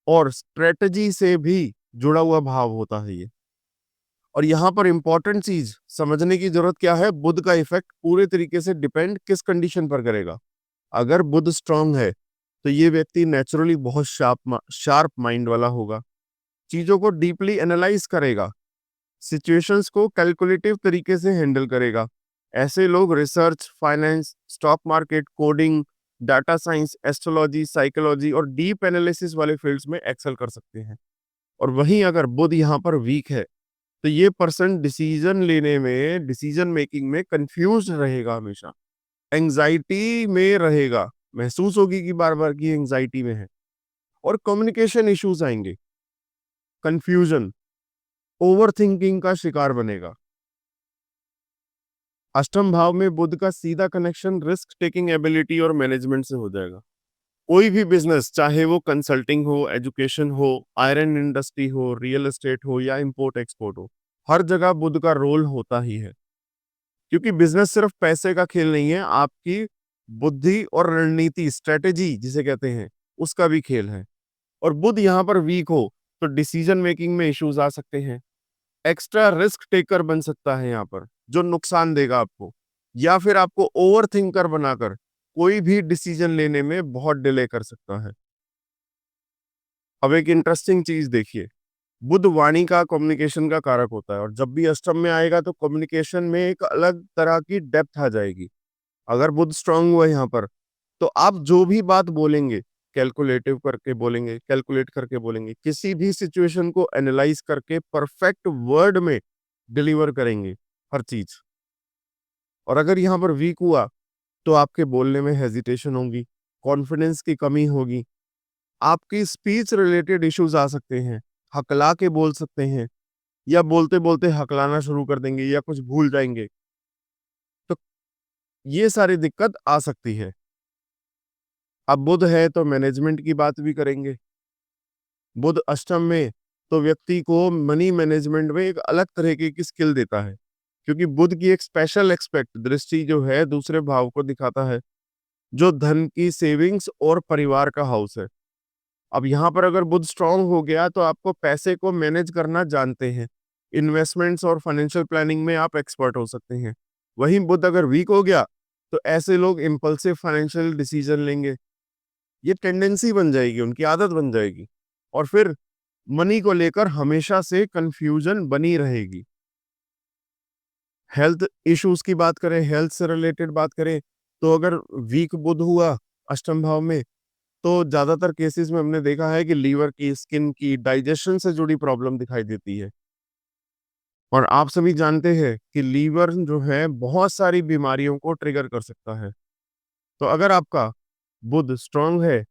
A: और स्ट्रेटजी से भी जुड़ा हुआ भाव होता है ये। और यहाँ पर इंपॉर्टेंट चीज समझने की जरूरत क्या है, बुध का इफेक्ट पूरे तरीके से डिपेंड किस कंडीशन पर करेगा। अगर बुध स्ट्रांग है, तो ये व्यक्ति नेचुरली बहुत शार्प माइंड वाला होगा, चीजों को डीपली एनालाइज करेगा, सिचुएशंस को कैलकुलेटिव तरीके से हैंडल करेगा। ऐसे लोग research, finance, stock market, coding, data science, astrology, psychology और डीप एनालिसिस वाले फील्ड्स में एक्सेल कर सकते हैं। और वहीं अगर बुध यहाँ पर वीक है, तो ये पर्सन डिसीजन लेने में, डिसीजन मेकिंग में कंफ्यूज रहेगा, हमेशा एंजाइटी में रहेगा, महसूस होगी कि बार बार की एंजाइटी में है। और कम्युनिकेशन इश्यूज आएंगे, कंफ्यूजन, ओवर थिंकिंग का शिकार बनेगा। अष्टम भाव में बुध का सीधा कनेक्शन रिस्क टेकिंग एबिलिटी और मैनेजमेंट से हो जाएगा। कोई भी बिजनेस, चाहे वो कंसल्टिंग हो, एजुकेशन हो, आयरन इंडस्ट्री हो, रियल एस्टेट हो या इंपोर्ट एक्सपोर्ट हो, हर जगह बुध का रोल होता ही है। क्योंकि बिजनेस सिर्फ पैसे का खेल नहीं है, आपकी बुद्धि और रणनीति, स्ट्रेटेजी जिसे कहते हैं, उसका भी खेल है। और बुध यहाँ पर वीक हो, तो डिसीजन मेकिंग में इश्यूज आ सकते हैं, एक्स्ट्रा रिस्क टेकर बन सकता है यहाँ पर, जो नुकसान देगा आपको, या फिर आपको ओवर थिंकर बनाकर कोई भी डिसीजन लेने में बहुत डिले कर सकता है। अब एक इंटरेस्टिंग चीज देखिए, बुध वाणी का, कम्युनिकेशन का कारक होता है, और जब भी अष्टम में आएगा तो कम्युनिकेशन में एक अलग तरह की डेप्थ आ जाएगी। अगर बुध स्ट्रांग हुआ यहाँ पर, तो आप जो भी बात बोलेंगे, कैलकुलेटिव करके बोलेंगे, कैलकुलेट करके बोलेंगे, किसी भी सिचुएशन को एनालाइज करके परफेक्ट वर्ड में डिलीवर करेंगे हर चीज। और अगर यहाँ पर वीक हुआ, तो आपके बोलने में हेजिटेशन होगी, कॉन्फिडेंस की कमी होगी, आपकी स्पीच रिलेटेड इश्यूज आ सकते हैं, हकला के बोल सकते हैं, या बोलते बोलते हकलाना शुरू कर देंगे या कुछ भूल जाएंगे। तो ये सारी दिक्कत आ सकती है। अब बुध है तो मैनेजमेंट की बात भी करेंगे। बुध अष्टम में, तो व्यक्ति को मनी मैनेजमेंट में एक अलग तरीके की स्किल देता है, क्योंकि बुध की एक स्पेशल एक्सपेक्ट दृष्टि जो है दूसरे भाव को दिखाता है, जो धन की, सेविंग्स और परिवार का हाउस है। अब यहाँ पर अगर बुध स्ट्रांग हो गया, तो आपको पैसे को मैनेज करना जानते हैं, इन्वेस्टमेंट्स और फाइनेंशियल प्लानिंग में आप एक्सपर्ट हो सकते हैं। वहीं बुध अगर वीक हो गया, तो ऐसे लोग इम्पल्सिव फाइनेंशियल डिसीजन लेंगे। ये टेंडेंसी बन जाएगी, उनकी आदत बन जाएगी और फिर मनी को लेकर हमेशा से कंफ्यूजन बनी रहेगी। हेल्थ इश्यूज की बात करें, हेल्थ से रिलेटेड बात करें, तो अगर वीक बुध हुआ अष्टम भाव में, तो ज्यादातर केसेस में हमने देखा है कि लीवर की, स्किन की, डाइजेशन से जुड़ी प्रॉब्लम दिखाई देती है। और आप सभी जानते हैं कि लीवर जो है बहुत सारी बीमारियों को ट्रिगर कर सकता है। तो अगर आपका बुध स्ट्रांग है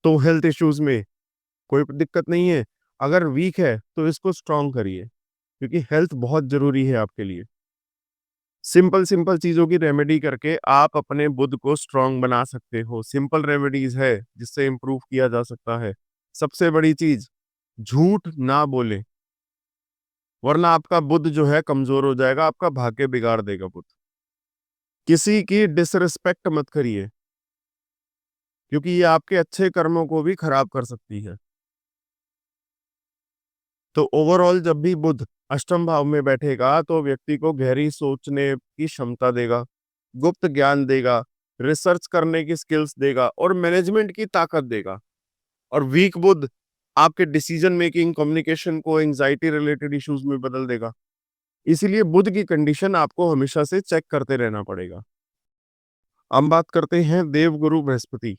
A: तो हेल्थ इश्यूज में कोई दिक्कत नहीं है। अगर वीक है तो इसको स्ट्रांग करिए, क्योंकि हेल्थ बहुत जरूरी है आपके लिए। सिंपल सिंपल चीजों की रेमेडी करके आप अपने बुध को स्ट्रांग बना सकते हो। सिंपल रेमेडीज है जिससे इंप्रूव किया जा सकता है। सबसे बड़ी चीज, झूठ ना बोले, वरना आपका बुध जो है कमजोर हो जाएगा, आपका भाग्य बिगाड़ देगा बुध। किसी की डिसरिस्पेक्ट मत करिए, क्योंकि ये आपके अच्छे कर्मों को भी खराब कर सकती है। तो ओवरऑल जब भी बुध अष्टम भाव में बैठेगा तो व्यक्ति को गहरी सोचने की क्षमता देगा, गुप्त ज्ञान देगा, रिसर्च करने की स्किल्स देगा और मैनेजमेंट की ताकत देगा। और वीक बुध आपके डिसीजन मेकिंग, कम्युनिकेशन को एंजाइटी रिलेटेड इश्यूज में बदल देगा। इसीलिए बुध की कंडीशन आपको हमेशा से चेक करते रहना पड़ेगा। हम बात करते हैं देवगुरु बृहस्पति,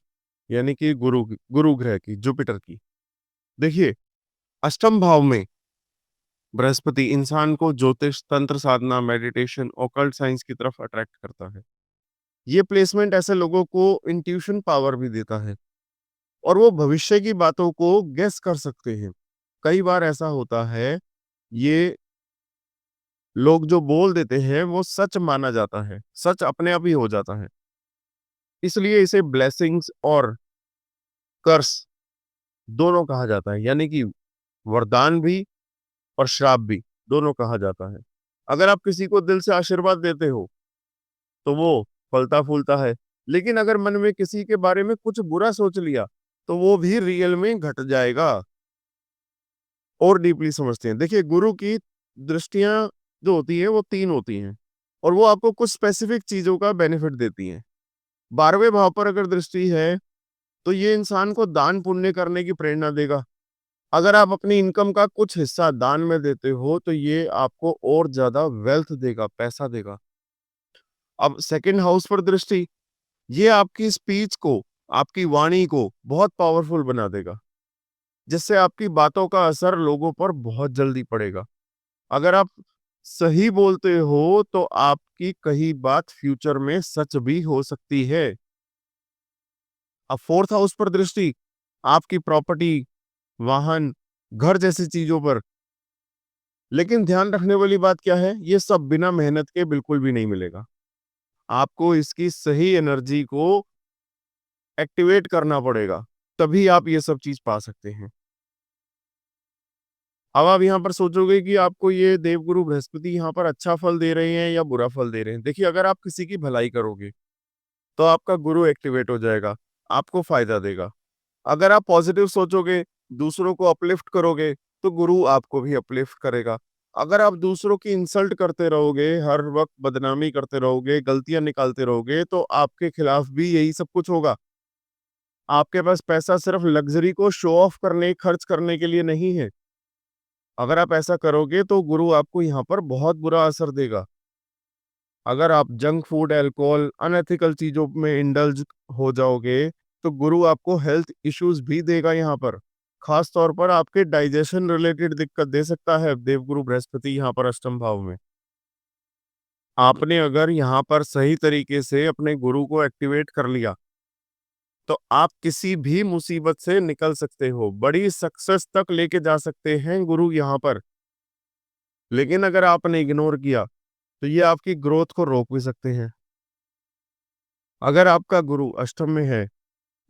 A: यानी कि गुरु ग्रह की, जुपिटर की। देखिए, अष्टम भाव में बृहस्पति इंसान को ज्योतिष, तंत्र साधना, मेडिटेशन, ऑकल्ट साइंस की तरफ अट्रैक्ट करता है। ये प्लेसमेंट ऐसे लोगों को इंट्यूशन पावर भी देता है और वो भविष्य की बातों को गेस कर सकते हैं। कई बार ऐसा होता है, ये लोग जो बोल देते हैं वो सच माना जाता है, सच अपने आप ही हो जाता है। इसलिए इसे ब्लेसिंग्स और कर्स दोनों कहा जाता है, यानी कि वरदान भी और श्राप भी, दोनों कहा जाता है। अगर आप किसी को दिल से आशीर्वाद देते हो तो वो फलता फूलता है, लेकिन अगर मन में किसी के बारे में कुछ बुरा सोच लिया तो वो भी रियल में घट जाएगा। और डीपली समझते हैं, देखिए गुरु की दृष्टियां जो होती है वो 3 होती हैं और वो आपको कुछ स्पेसिफिक चीजों का बेनिफिट देती हैं। 12वें भाव पर अगर दृष्टि है तो ये इंसान को दान पुण्य करने की प्रेरणा देगा। अगर आप अपनी इनकम का कुछ हिस्सा दान में देते हो तो ये आपको और ज्यादा वेल्थ देगा, पैसा देगा। अब सेकंड हाउस पर दृष्टि, ये आपकी स्पीच को, आपकी वाणी को बहुत पावरफुल बना देगा, जिससे आपकी बातों का असर लोगों पर बहुत जल्दी पड़ेगा। अगर आप सही बोलते हो तो आपकी कही बात फ्यूचर में सच भी हो सकती है। अब फोर्थ हाउस पर दृष्टि आपकी प्रॉपर्टी, वाहन, घर जैसी चीजों पर। लेकिन ध्यान रखने वाली बात क्या है, ये सब बिना मेहनत के बिल्कुल भी नहीं मिलेगा। आपको इसकी सही एनर्जी को एक्टिवेट करना पड़ेगा, तभी आप ये सब चीज पा सकते हैं। अब आप यहाँ पर सोचोगे कि आपको ये देवगुरु बृहस्पति यहाँ पर अच्छा फल दे रहे हैं या बुरा फल दे रहे हैं। देखिए, अगर आप किसी की भलाई करोगे तो आपका गुरु एक्टिवेट हो जाएगा, आपको फायदा देगा। अगर आप पॉजिटिव सोचोगे, दूसरों को अपलिफ्ट करोगे, तो गुरु आपको भी अपलिफ्ट करेगा। अगर आप दूसरों की इंसल्ट करते रहोगे, हर वक्त बदनामी करते रहोगे, गलतियां निकालते रहोगे, तो आपके खिलाफ भी यही सब कुछ होगा। आपके पास पैसा सिर्फ लग्जरी को शो ऑफ करने, खर्च करने के लिए नहीं है। अगर आप ऐसा करोगे तो गुरु आपको यहाँ पर बहुत बुरा असर देगा। अगर आप जंक फूड, अल्कोहल, अनएथिकल चीजों में इंडल्ज हो जाओगे तो गुरु आपको हेल्थ इश्यूज भी देगा यहाँ पर। खास तौर पर आपके डाइजेशन रिलेटेड दिक्कत दे सकता है देवगुरु बृहस्पति यहाँ पर अष्टम भाव में। आपने अगर यहाँ पर सही तरीके से अपने गुरु को एक्टिवेट कर लिया तो आप किसी भी मुसीबत से निकल सकते हो, बड़ी सक्सेस तक लेके जा सकते हैं गुरु यहाँ पर। लेकिन अगर आपने इग्नोर किया तो ये आपकी ग्रोथ को रोक भी सकते हैं। अगर आपका गुरु अष्टम में है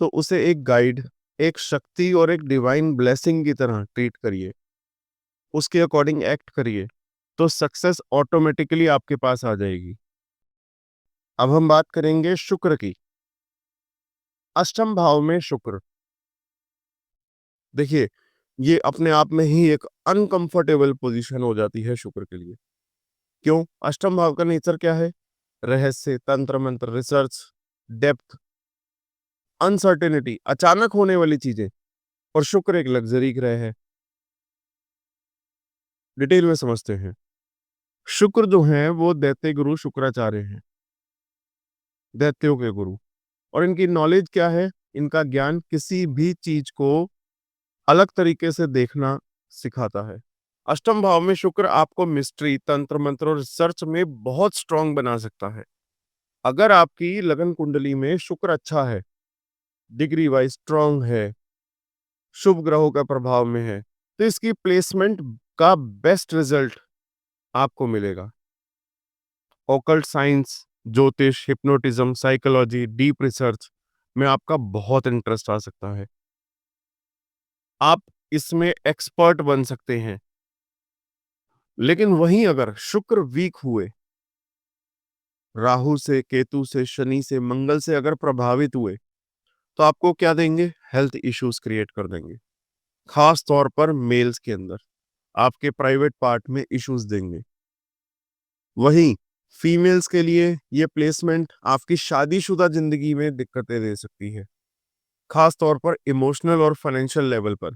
A: तो उसे एक गाइड, एक शक्ति और एक डिवाइन ब्लेसिंग की तरह ट्रीट करिए, उसके अकॉर्डिंग एक्ट करिए, तो सक्सेस ऑटोमेटिकली आपके पास आ जाएगी। अब हम बात करेंगे शुक्र की। अष्टम भाव में शुक्र, देखिए, ये अपने आप में ही एक अनकंफर्टेबल पोजीशन हो जाती है शुक्र के लिए। क्यों? अष्टम भाव का नेचर क्या है? रहस्य, तंत्र मंत्र, रिसर्च, डेप्थ, अनसर्टेनिटी, अचानक होने वाली चीजें। और शुक्र एक लग्जरी ग्रह है। डिटेल में समझते हैं। शुक्र जो है वो दैत्य गुरु शुक्राचार्य हैं, दैत्यों के गुरु। और इनकी नॉलेज क्या है? इनका ज्ञान किसी भी चीज को अलग तरीके से देखना सिखाता है। अष्टम भाव में शुक्र आपको मिस्ट्री, तंत्र मंत्र और रिसर्च में बहुत स्ट्रांग बना सकता है। अगर आपकी लगन कुंडली में शुक्र अच्छा है, डिग्री वाइज स्ट्रांग है, शुभ ग्रहों का प्रभाव में है, तो इसकी प्लेसमेंट का बेस्ट रिजल्ट आपको मिलेगा। ऑकल्ट साइंस, ज्योतिष, हिप्नोटिज्म, साइकोलॉजी, डीप रिसर्च में आपका बहुत इंटरेस्ट आ सकता है। आप इसमें एक्सपर्ट बन सकते हैं। लेकिन वहीं अगर शुक्र वीक हुए, राहु से, केतु से, शनि से, मंगल से अगर प्रभावित हुए, तो आपको क्या देंगे? हेल्थ इश्यूज क्रिएट कर देंगे। खास तौर पर मेल्स के अंदर आपके प्राइवेट पार्ट में इश्यूज देंगे। वहीं फीमेल्स के लिए ये प्लेसमेंट आपकी शादीशुदा जिंदगी में दिक्कतें दे सकती है, खास तौर पर इमोशनल और फाइनेंशियल लेवल पर।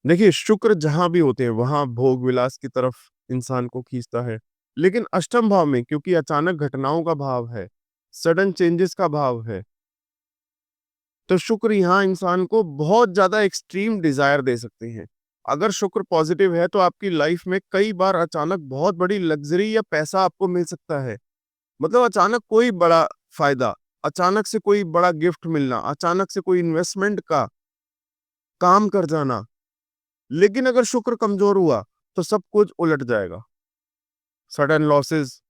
A: देखिए, शुक्र जहां भी होते हैं वहां भोग विलास की तरफ इंसान को खींचता है। लेकिन अष्टम भाव में क्योंकि अचानक घटनाओं का भाव है, सडन चेंजेस का भाव है, तो शुक्र यहाँ इंसान को बहुत ज्यादा एक्सट्रीम डिजायर दे सकते हैं। अगर शुक्र पॉजिटिव है तो आपकी लाइफ में कई बार अचानक बहुत बड़ी लग्जरी या पैसा आपको मिल सकता है। मतलब अचानक कोई बड़ा फायदा, अचानक से कोई बड़ा गिफ्ट मिलना, अचानक से कोई इन्वेस्टमेंट का काम कर जाना। लेकिन अगर शुक्र कमजोर हुआ तो सब कुछ उलट जाएगा। सडन लॉसेस,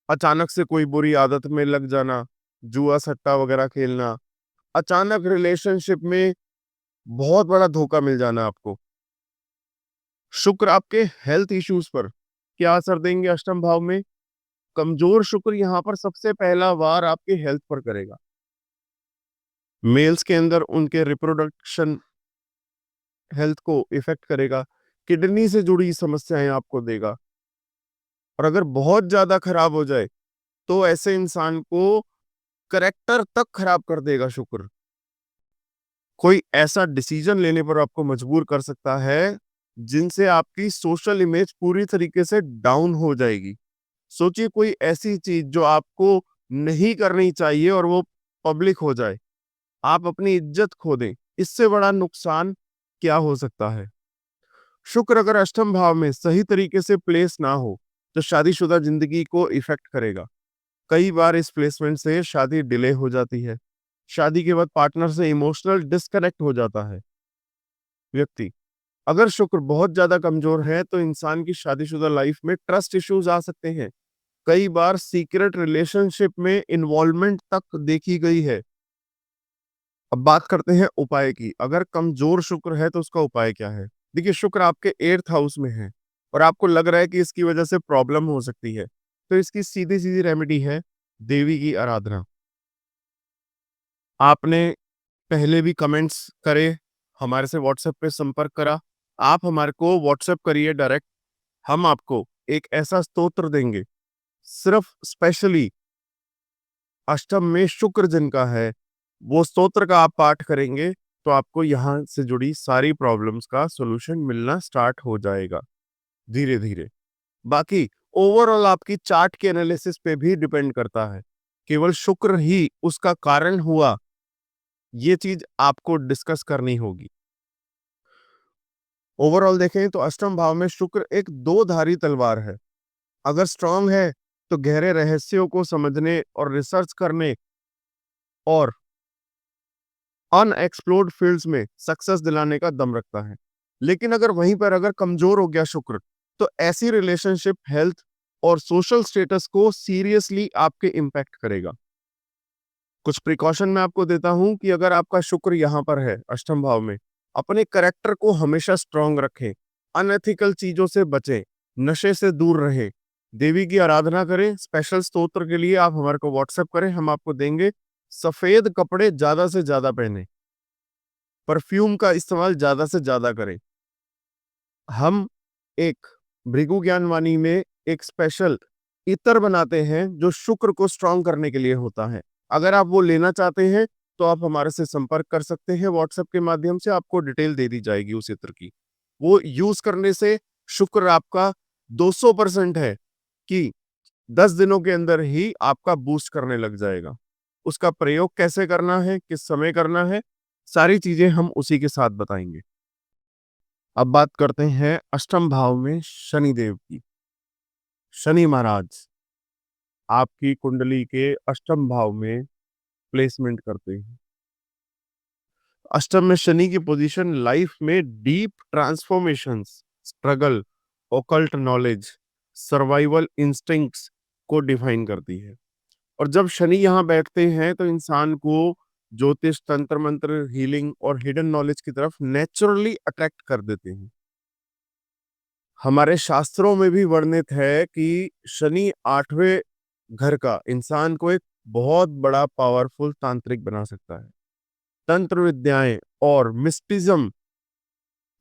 A: अचानक से कोई बुरी आदत में लग जाना, जुआ सट्टा वगैरह खेलना, अचानक रिलेशनशिप में बहुत बड़ा धोखा मिल जाना आपको। शुक्र आपके हेल्थ इश्यूज पर क्या असर देंगे? अष्टम भाव में कमजोर शुक्र यहाँ पर सबसे पहला वार आपके हेल्थ पर करेगा। मेल्स के अंदर उनके रिप्रोडक्शन हेल्थ को इफेक्ट करेगा, किडनी से जुड़ी समस्याएं आपको देगा। और अगर बहुत ज्यादा खराब हो जाए तो ऐसे इंसान को करेक्टर तक खराब कर देगा शुक्र। कोई ऐसा डिसीजन लेने पर आपको मजबूर कर सकता है जिनसे आपकी सोशल इमेज पूरी तरीके से डाउन हो जाएगी। सोचिए कोई ऐसी चीज जो आपको नहीं करनी चाहिए और वो पब्लिक हो जाए, आप अपनी इज्जत खो दें। इससे बड़ा नुकसान क्या हो सकता है? शुक्र अगर अष्टम भाव में सही तरीके से प्लेस ना हो तो शादीशुदा जिंदगी को इफेक्ट करेगा। कई बार इस प्लेसमेंट से शादी डिले हो जाती है। शादी के बाद पार्टनर से इमोशनल डिस्कनेक्ट हो जाता है व्यक्ति। अगर शुक्र बहुत ज्यादा कमजोर है तो इंसान की शादीशुदा लाइफ में ट्रस्ट इश्यूज आ सकते हैं। कई बार सीक्रेट रिलेशनशिप में इन्वॉल्वमेंट तक देखी गई है। अब बात करते हैं उपाय की। अगर कमजोर शुक्र है तो उसका उपाय क्या है? देखिए, शुक्र आपके 8th हाउस में है और आपको लग रहा है कि इसकी वजह से प्रॉब्लम हो सकती है, तो इसकी सीधी सीधी रेमेडी है देवी की आराधना। आपने पहले भी कमेंट्स करे, हमारे से व्हाट्सएप पे संपर्क करा, आप हमारे को व्हाट्सएप करिए डायरेक्ट। हम आपको एक ऐसा स्तोत्र देंगे, सिर्फ स्पेशली अष्टम में शुक्र जिनका है, वो स्तोत्र का आप पाठ करेंगे तो आपको यहाँ से जुड़ी सारी प्रॉब्लम्स का सॉल्यूशन मिलना स्टार्ट हो जाएगा धीरे धीरे। बाकी ओवरऑल आपकी चार्ट के एनालिसिस पे भी डिपेंड करता है। केवल शुक्र ही उसका कारण हुआ, ये चीज आपको डिस्कस करनी होगी। ओवरऑल देखें तो अष्टम भाव में शुक्र एक दो धारी तलवार है। अगर स्ट्रांग है तो गहरे रहस्यों को समझने और रिसर्च करने और अनएक्सप्लोर्ड फील्ड्स में सक्सेस दिलाने का दम रखता है। लेकिन अगर वहीं पर अगर कमजोर हो गया शुक्र, तो ऐसी रिलेशनशिप, हेल्थ और सोशल स्टेटस को सीरियसली आपके इम्पैक्ट करेगा। कुछ प्रिकॉशन मैं आपको देता हूं कि अगर आपका शुक्र यहां पर है अष्टम भाव में, अपने करेक्टर को हमेशा स्ट्रांग रखें, अनएथिकल चीजों से बचें, नशे से दूर रहें, देवी की आराधना करें। स्पेशल स्तोत्र के लिए आप हमारे को व्हाट्सएप करें, हम आपको देंगे। सफेद कपड़े ज्यादा से ज्यादा पहने, परफ्यूम का इस्तेमाल ज्यादा से ज्यादा करें। हम एक भृगु ज्ञान वाणी में एक स्पेशल इत्र बनाते हैं जो शुक्र को स्ट्रांग करने के लिए होता है। अगर आप वो लेना चाहते हैं तो आप हमारे से संपर्क कर सकते हैं व्हाट्सएप के माध्यम से, आपको डिटेल दे दी जाएगी उस इत्र की। वो यूज करने से शुक्र आपका 200% है कि 10 दिनों के अंदर ही आपका बूस्ट करने लग जाएगा। उसका प्रयोग कैसे करना है, किस समय करना है, सारी चीजें हम उसी के साथ बताएंगे। अब बात करते हैं अष्टम भाव में शनि देव की। शनि महाराज आपकी कुंडली के अष्टम भाव में प्लेसमेंट करते हैं। अष्टम में शनि की पोजीशन लाइफ में deep transformations, struggle, occult knowledge, survival instincts को डिफाइन करती है। और जब शनि यहाँ बैठते हैं तो इंसान को ज्योतिष, तंत्र मंत्र, हीलिंग और हिडन नॉलेज की तरफ नेचुरली अट्रैक्ट कर देते हैं। हमारे शास्त्रों में भी वर्णित है कि शनि 8वें घर का इंसान को एक बहुत बड़ा पावरफुल तांत्रिक बना सकता है। तंत्र विद्याएं और मिस्टिज्म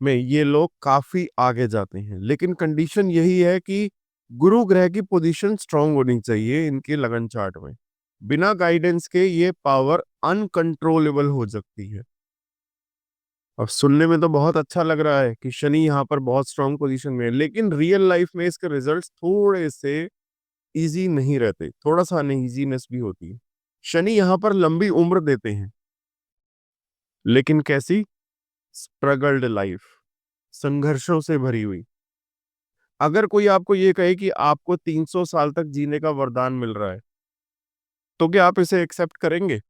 A: में ये लोग काफी आगे जाते हैं, लेकिन कंडीशन यही है कि गुरु ग्रह की पोजीशन स्ट्रांग होनी चाहिए इनके लगन चार्ट में। बिना गाइडेंस के ये पावर अनकंट्रोलेबल हो सकती है। अब सुनने में तो बहुत अच्छा लग रहा है कि शनि यहाँ पर बहुत स्ट्रांग पोजीशन में है, लेकिन रियल लाइफ में इसके रिजल्ट्स थोड़े से इजी नहीं रहते, थोड़ा सा अनइजीनेस भी होती है। शनि यहाँ पर लंबी उम्र देते हैं, लेकिन कैसी? स्ट्रगल्ड लाइफ, संघर्षों से भरी हुई। अगर कोई आपको ये कहे कि आपको 300 साल तक जीने का वरदान मिल रहा है, तो क्या आप इसे एक्सेप्ट करेंगे?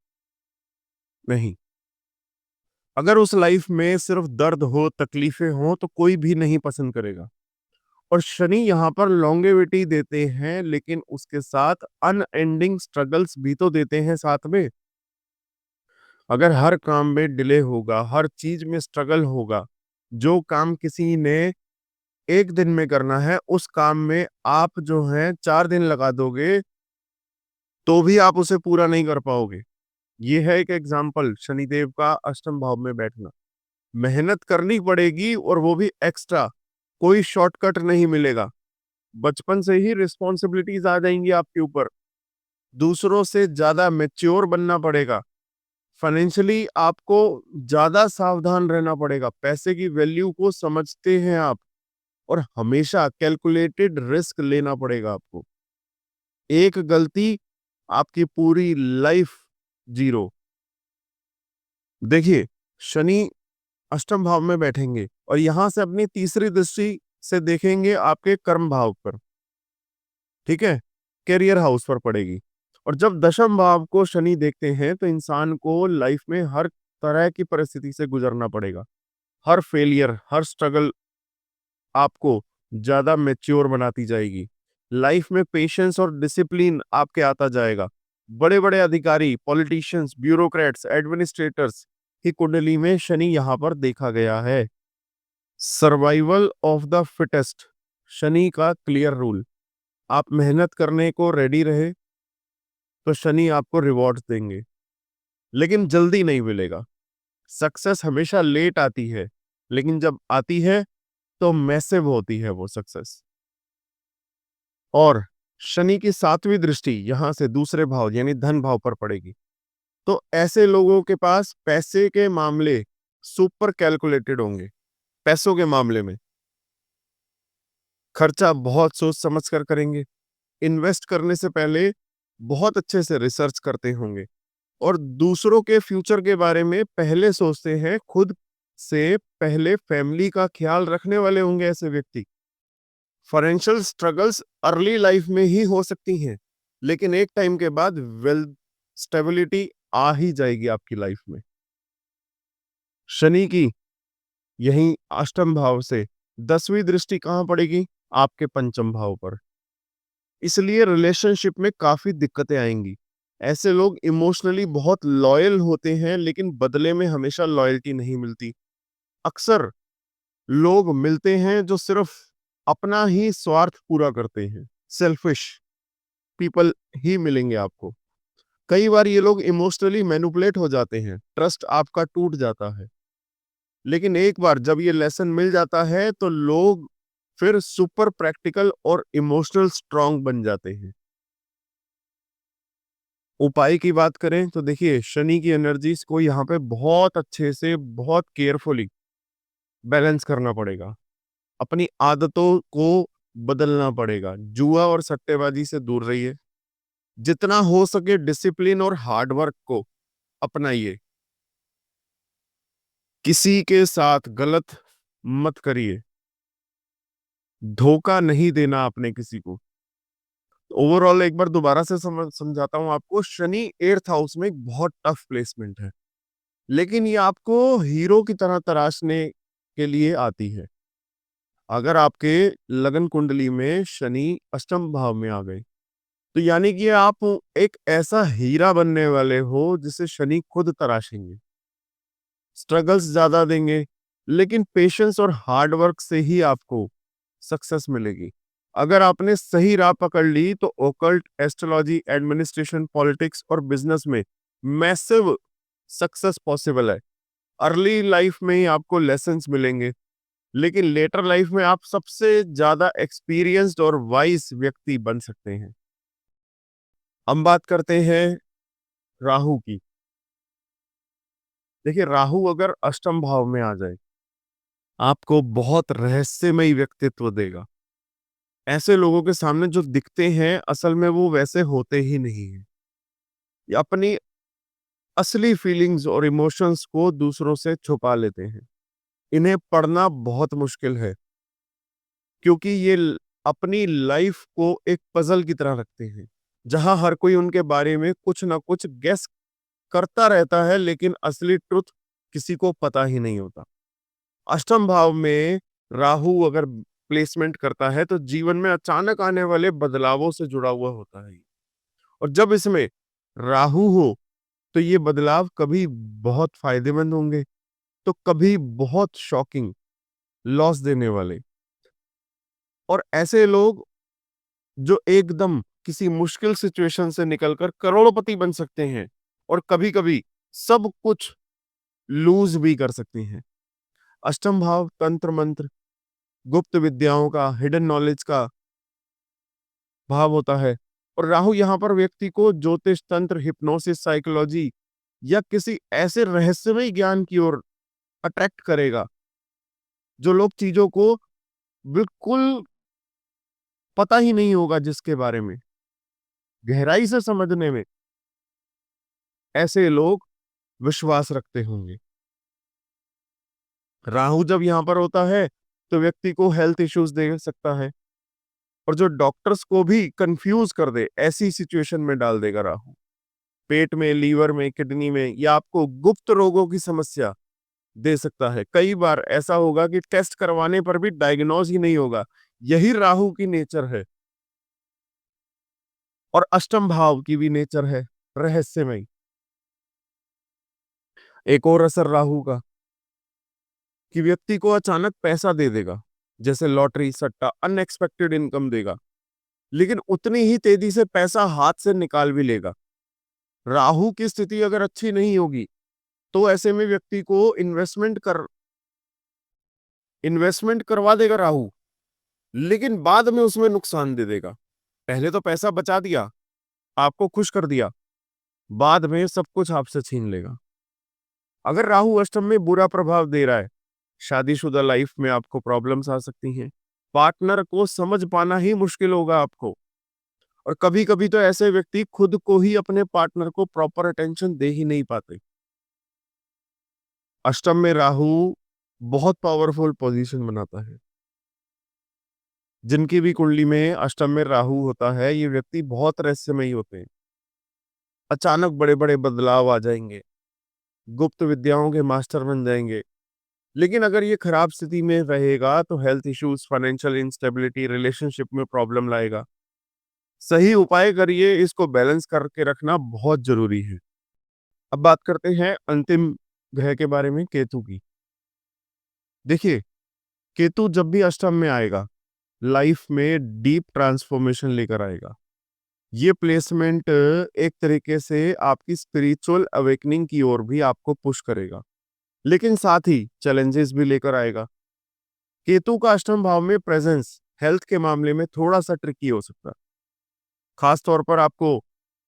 A: नहीं। अगर उस लाइफ में सिर्फ दर्द हो, तकलीफें हो, तो कोई भी नहीं पसंद करेगा। और शनि यहाँ पर लॉन्गेविटी देते हैं, लेकिन उसके साथ अनएंडिंग स्ट्रगल्स भी तो देते हैं साथ में। अगर हर काम में डिले होगा, हर चीज में स्ट्रगल होगा, जो काम किसी ने एक दिन में करना है, उस काम में आप जो है 4 दिन लगा दोगे, तो भी आप उसे पूरा नहीं कर पाओगे। ये है एक एग्जाम्पल शनिदेव का अष्टम भाव में बैठना। मेहनत करनी पड़ेगी और वो भी एक्स्ट्रा, कोई शॉर्टकट नहीं मिलेगा। बचपन से ही रिस्पॉन्सिबिलिटीज आ जाएंगी आपके ऊपर, दूसरों से ज्यादा मेच्योर बनना पड़ेगा। फाइनेंशियली आपको ज्यादा सावधान रहना पड़ेगा, पैसे की वैल्यू को समझते हैं आप, और हमेशा कैलकुलेटेड रिस्क लेना पड़ेगा आपको। एक गलती आपकी पूरी लाइफ जीरो। देखिए, शनि अष्टम भाव में बैठेंगे और यहां से अपनी तीसरी दृष्टि से देखेंगे आपके कर्म भाव पर, ठीक है, कैरियर हाउस पर पड़ेगी। और जब दशम भाव को शनि देखते हैं तो इंसान को लाइफ में हर तरह की परिस्थिति से गुजरना पड़ेगा। हर फेलियर, हर स्ट्रगल आपको ज्यादा मैच्योर बनाती जाएगी। लाइफ में पेशेंस और डिसिप्लिन आपके आता जाएगा। बड़े बड़े अधिकारी, पॉलिटिशियंस, ब्यूरोक्रेट्स, एडमिनिस्ट्रेटर्स की कुंडली में शनि यहाँ पर देखा गया है। Survival of the fittest, Shani का क्लियर रूल। आप मेहनत करने को रेडी रहे तो शनि आपको रिवॉर्ड देंगे, लेकिन जल्दी नहीं मिलेगा। सक्सेस हमेशा लेट आती है, लेकिन जब आती है तो मैसिव होती है वो सक्सेस। और शनि की 7वीं दृष्टि यहां से दूसरे भाव यानी धन भाव पर पड़ेगी, तो ऐसे लोगों के पास पैसे के मामले सुपर कैलकुलेटेड होंगे। पैसों के मामले में खर्चा बहुत सोच समझ कर करेंगे। इन्वेस्ट करने से पहले बहुत अच्छे से रिसर्च करते होंगे और दूसरों के फ्यूचर के बारे में पहले सोचते हैं। खुद से पहले फैमिली का ख्याल रखने वाले होंगे ऐसे व्यक्ति। फाइनेंशियल स्ट्रगल्स अर्ली लाइफ में ही हो सकती हैं, लेकिन एक टाइम के बाद वेल्थ स्टेबिलिटी आ ही जाएगी आपकी लाइफ में। शनि की यही अष्टम भाव से 10वीं दृष्टि कहां पड़ेगी? आपके पंचम भाव पर। इसलिए रिलेशनशिप में काफी दिक्कतें आएंगी। ऐसे लोग इमोशनली बहुत लॉयल होते हैं, लेकिन बदले में हमेशा लॉयल्टी नहीं मिलती। अक्सर लोग मिलते हैं जो सिर्फ अपना ही स्वार्थ पूरा करते हैं। सेल्फिश पीपल ही मिलेंगे आपको। कई बार ये लोग इमोशनली मैनिपुलेट हो जाते हैं, ट्रस्ट आपका टूट जाता है। लेकिन एक बार जब ये लेसन मिल जाता है तो लोग फिर सुपर प्रैक्टिकल और इमोशनल स्ट्रांग बन जाते हैं। उपाय की बात करें तो देखिए, शनि की एनर्जीज को यहाँ पे बहुत अच्छे से, बहुत केयरफुली बैलेंस करना पड़ेगा। अपनी आदतों को बदलना पड़ेगा। जुआ और सट्टेबाजी से दूर रहिए। जितना हो सके डिसिप्लिन और हार्ड वर्क को अपनाइए। किसी के साथ गलत मत करिए। धोखा नहीं देना आपने किसी को। ओवरऑल एक बार दोबारा से समझाता हूं आपको। शनि 8th हाउस में एक बहुत टफ प्लेसमेंट है, लेकिन ये आपको हीरो की तरह तराशने के लिए आती है। अगर आपके लगन कुंडली में शनि अष्टम भाव में आ गए, तो यानी कि आप एक ऐसा हीरा बनने वाले हो जिसे शनि खुद तराशेंगे। स्ट्रगल्स ज्यादा देंगे, लेकिन पेशेंस और हार्ड वर्क से ही आपको सक्सेस मिलेगी। अगर आपने सही राह पकड़ ली तो ओकल्ट, एस्ट्रोलॉजी, एडमिनिस्ट्रेशन, पॉलिटिक्स और बिजनेस में मैसिव सक्सेस पॉसिबल है। अर्ली लाइफ में ही आपको लेसन्स मिलेंगे, लेकिन लेटर लाइफ में आप सबसे ज्यादा एक्सपीरियंस्ड और वाइज व्यक्ति बन सकते हैं। हम बात करते हैं राहु की। देखिए, राहु अगर अष्टम भाव में आ जाए, आपको बहुत रहस्यमयी व्यक्तित्व देगा। ऐसे लोगों के सामने जो दिखते हैं, असल में वो वैसे होते ही नहीं हैं। ये अपनी असली फीलिंग्स और इमोशंस को दूसरों से छुपा लेते हैं। इन्हें पढ़ना बहुत मुश्किल है, क्योंकि ये अपनी लाइफ को एक पजल की तरह रखते हैं, जहां हर कोई उनके बारे में कुछ ना कुछ गेस करता रहता है, लेकिन असली ट्रुथ किसी को पता ही नहीं होता। अष्टम भाव में राहु अगर प्लेसमेंट करता है, तो जीवन में अचानक आने वाले बदलावों से जुड़ा हुआ होता है। और जब इसमें राहु हो, तो ये बदलाव कभी बहुत फायदेमंद होंगे, तो कभी बहुत शॉकिंग, लॉस देने वाले। और ऐसे लोग जो एकदम किसी मुश्किल सिचुएशन से निकलकर करोड़पति बन सकते हैं, और कभी-कभी सब कुछ लूज भी कर सकते हैं। अष्टम भाव तंत्र मंत्र, गुप्त विद्याओं का, हिडन नॉलेज का भाव होता है। और राहु यहाँ पर व्यक्ति को ज्योतिष, तंत्र, हिप्नोसिस, साइकोलॉजी या किसी ऐसे रहस्यमय ज्ञान की ओर अट्रैक्ट करेगा, जो लोग चीजों को बिल्कुल पता ही नहीं होगा, जिसके बारे में गहराई से समझने में ऐसे लोग विश्वास रखते होंगे। राहु जब यहाँ पर होता है, तो व्यक्ति को हेल्थ इश्यूज दे सकता है, और जो डॉक्टर्स को भी कंफ्यूज कर दे, ऐसी सिचुएशन में डाल देगा राहु। पेट में, लीवर में, किडनी में, या आपको गुप्त रोगों की समस्या दे सकता है। कई बार ऐसा होगा कि टेस्ट करवाने पर भी डायग्नोज ही नहीं होगा। यही राहु की नेचर है, और अष्टम भाव की भी नेचर है, रहस्यमय। एक और असर राहु का, कि व्यक्ति को अचानक पैसा दे देगा, जैसे लॉटरी, सट्टा, अनएक्सपेक्टेड इनकम देगा, लेकिन उतनी ही तेजी से पैसा हाथ से निकाल भी लेगा। राहु की स्थिति अगर अच्छी नहीं होगी, तो ऐसे में व्यक्ति को इन्वेस्टमेंट करवा देगा राहु, लेकिन बाद में उसमें नुकसान दे देगा। पहले तो पैसा बचा दिया, आपको खुश कर दिया, बाद में सब कुछ आपसे छीन लेगा। अगर राहु अष्टम में बुरा प्रभाव दे रहा है, शादीशुदा लाइफ में आपको प्रॉब्लम्स आ सकती हैं। पार्टनर को समझ पाना ही मुश्किल होगा आपको, और कभी-कभी तो ऐसे व्यक्ति खुद को ही अपने पार्टनर को प्रॉपर अटेंशन दे ही नहीं पाते। अष्टम में राहु बहुत पावरफुल पोजीशन बनाता है। जिनकी भी कुंडली में अष्टम में राहु होता है, ये व्यक्ति बहुत रहस्यमयी होते हैं। अचानक बड़े-बड़े बदलाव आ जाएंगे, गुप्त विद्याओं के मास्टर बन जाएंगे। लेकिन अगर ये खराब स्थिति में रहेगा, तो health issues, financial instability, relationship में प्रॉब्लम लाएगा। सही उपाय करिए, इसको बैलेंस करके रखना बहुत जरूरी है। अब बात करते हैं अंतिम ग्रह के बारे में, केतु की। देखिए, केतु जब भी अष्टम में आएगा, लाइफ में डीप ट्रांसफॉर्मेशन लेकर आएगा। ये प्लेसमेंट एक तरीके से आपकी स्पिरिचुअल अवेकनिंग की ओर भी आपको पुश करेगा, लेकिन साथ ही चैलेंजेस भी लेकर आएगा। केतु का अष्टम भाव में प्रेजेंस हेल्थ के मामले में थोड़ा सा ट्रिकी हो सकता है। खास तौर पर आपको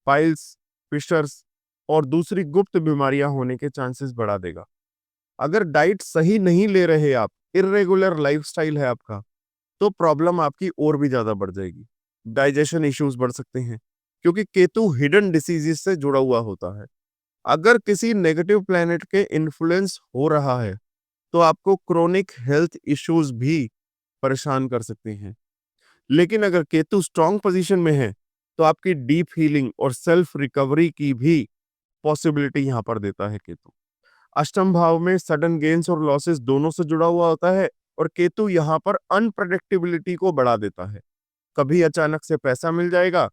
A: पाइल्स, फिशर्स और दूसरी गुप्त बीमारियां होने के चांसेस बढ़ा देगा। अगर डाइट सही नहीं ले रहे आप, इर्रेगुलर लाइफस्टाइल है आपका, तो प्रॉब्लम आपकी और भी ज्यादा बढ़ जाएगी। डाइजेशन इश्यूज बढ़ सकते हैं, क्योंकि केतु हिडन डिसीजेस से जुड़ा हुआ होता है। अगर किसी नेगेटिव प्लैनेट के इन्फ्लुएंस हो रहा है, तो आपको क्रोनिक हेल्थ इश्यूज भी परेशान कर सकते हैं। लेकिन अगर केतु स्ट्रांग पोजीशन में है, तो आपकी डीप हीलिंग और सेल्फ रिकवरी की भी पॉसिबिलिटी यहां पर देता है केतु। अष्टम भाव में सडन गेन्स और लॉसेस दोनों से जुड़ा हुआ होता है, और केतु यहां पर अनप्रेडिक्टेबिलिटी को बढ़ा देता है। कभी अचानक से पैसा मिल जाएगा,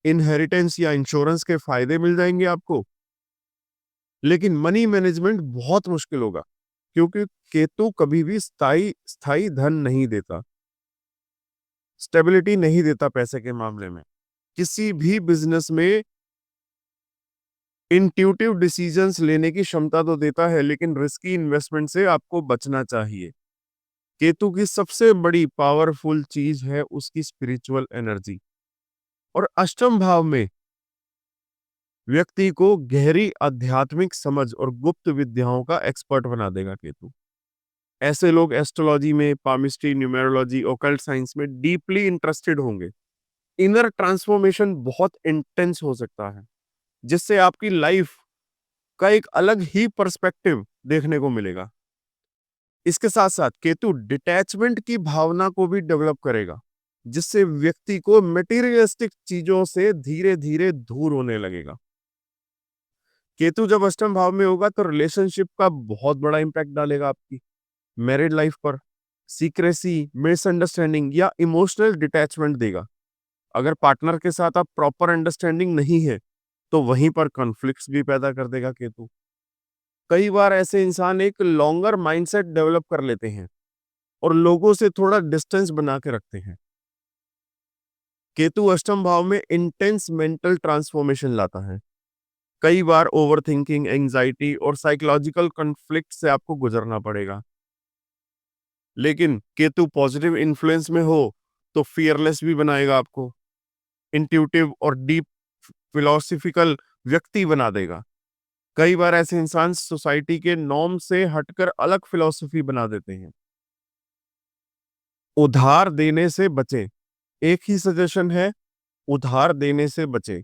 A: इनहेरिटेंस या इंश्योरेंस के फायदे मिल जाएंगे आपको, लेकिन मनी मैनेजमेंट बहुत मुश्किल होगा, क्योंकि केतु कभी भी स्थायी स्थायी धन नहीं देता, स्टेबिलिटी नहीं देता पैसे के मामले में। किसी भी बिजनेस में इंट्यूटिव डिसीजंस लेने की क्षमता तो देता है, लेकिन रिस्की इन्वेस्टमेंट से आपको बचना चाहिए। केतु की सबसे बड़ी पावरफुल चीज है उसकी स्पिरिचुअल एनर्जी, और अष्टम भाव में व्यक्ति को गहरी आध्यात्मिक समझ और गुप्त विद्याओं का एक्सपर्ट बना देगा केतु। ऐसे लोग एस्ट्रोलॉजी में, पामिस्ट्री, न्यूमेरोलॉजी, ओकल्ट साइंस में डीपली इंटरेस्टेड होंगे। इनर ट्रांसफॉर्मेशन बहुत इंटेंस हो सकता है, जिससे आपकी लाइफ का एक अलग ही पर्सपेक्टिव देखने को मिलेगा। इसके साथ साथ केतु डिटैचमेंट की भावना को भी डेवलप करेगा, जिससे व्यक्ति को मटेरियलिस्टिक चीजों से धीरे धीरे दूर होने लगेगा। केतु जब अष्टम भाव में होगा, तो रिलेशनशिप का बहुत बड़ा इंपैक्ट डालेगा आपकी मैरिड लाइफ पर। सीक्रेसी, मिसअंडरस्टैंडिंग या इमोशनल डिटैचमेंट देगा। अगर पार्टनर के साथ आप प्रॉपर अंडरस्टैंडिंग नहीं है, तो वहीं पर कॉन्फ्लिक्ट्स भी पैदा कर देगा केतु। कई बार ऐसे इंसान एक लॉन्गर माइंडसेट डेवलप कर लेते हैं और लोगों से थोड़ा डिस्टेंस बना के रखते हैं। केतु अष्टम भाव में इंटेंस मेंटल ट्रांसफॉर्मेशन लाता है। कई बार ओवरथिंकिंग, एंजाइटी और साइकोलॉजिकल कॉन्फ्लिक्ट से आपको गुजरना पड़ेगा। लेकिन केतु पॉजिटिव इन्फ्लुएंस में हो, तो फियरलेस भी बनाएगा आपको, इंट्यूटिव और डीप फिलोसफिकल व्यक्ति बना देगा। कई बार ऐसे इंसान सोसाइटी के नॉर्म से हटकर अलग फिलॉसफी बना देते हैं। उधार देने से बचें। एक ही सजेशन है, उधार देने से बचें,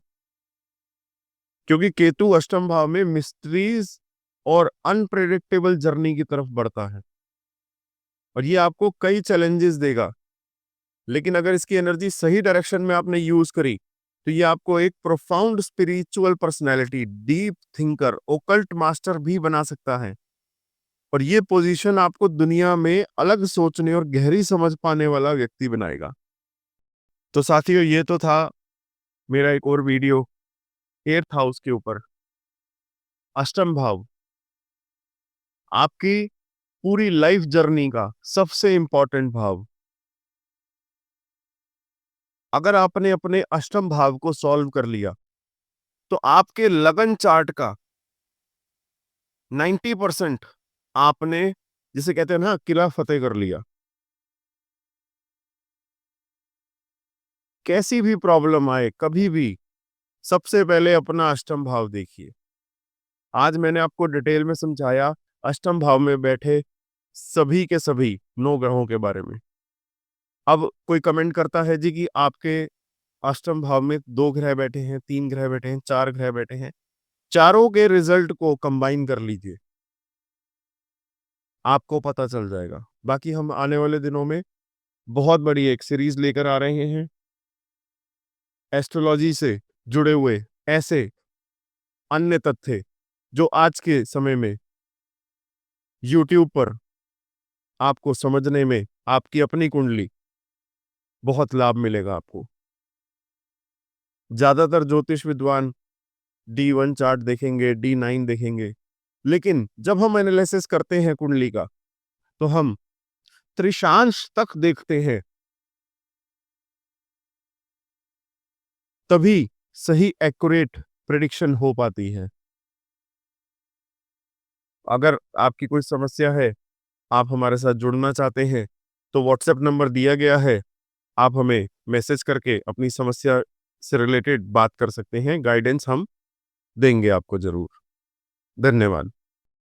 A: क्योंकि केतु अष्टम भाव में मिस्ट्रीज और अनप्रेडिक्टेबल जर्नी की तरफ बढ़ता है, और ये आपको कई चैलेंजेस देगा। लेकिन अगर इसकी एनर्जी सही डायरेक्शन में आपने यूज करी, तो ये आपको एक profound spiritual personality, deep thinker, occult master भी बना सकता है। और ये पोजीशन आपको दुनिया में अलग सोचने और गहरी समझ पाने वाला व्यक्ति बनाएगा। तो साथियों, ये तो था मेरा एक और वीडियो एट्थ हाउस के ऊपर। अष्टम भाव आपकी पूरी लाइफ जर्नी का सबसे इंपॉर्टेंट भाव। अगर आपने अपने अष्टम भाव को सॉल्व कर लिया, तो आपके लगन चार्ट का 90% आपने, जिसे कहते हैं ना, किला फतेह कर लिया। कैसी भी प्रॉब्लम आए, कभी भी सबसे पहले अपना अष्टम भाव देखिए। आज मैंने आपको डिटेल में समझाया अष्टम भाव में बैठे सभी के सभी 9 ग्रहों के बारे में। अब कोई कमेंट करता है जी कि आपके अष्टम भाव में 2 ग्रह बैठे हैं, 3 ग्रह बैठे हैं, 4 ग्रह बैठे हैं। चारों के रिजल्ट को कंबाइन कर लीजिए, आपको पता चल जाएगा। बाकी हम आने वाले दिनों में बहुत बड़ी एक सीरीज लेकर आ रहे हैं, एस्ट्रोलॉजी से जुड़े हुए ऐसे अन्य तथ्य जो आज के समय में यूट्यूब पर आपको समझने में, आपकी अपनी कुंडली, बहुत लाभ मिलेगा आपको। ज्यादातर ज्योतिष विद्वान D1 चार्ट देखेंगे, D9 देखेंगे, लेकिन जब हम एनालिसिस करते हैं कुंडली का, तो हम त्रिशांश तक देखते हैं, तभी सही एक्यूरेट प्रिडिक्शन हो पाती है। अगर आपकी कोई समस्या है, आप हमारे साथ जुड़ना चाहते हैं, तो व्हाट्सएप नंबर दिया गया है। आप हमें मैसेज करके अपनी समस्या से रिलेटेड बात कर सकते हैं, गाइडेंस हम देंगे आपको ज़रूर। धन्यवाद।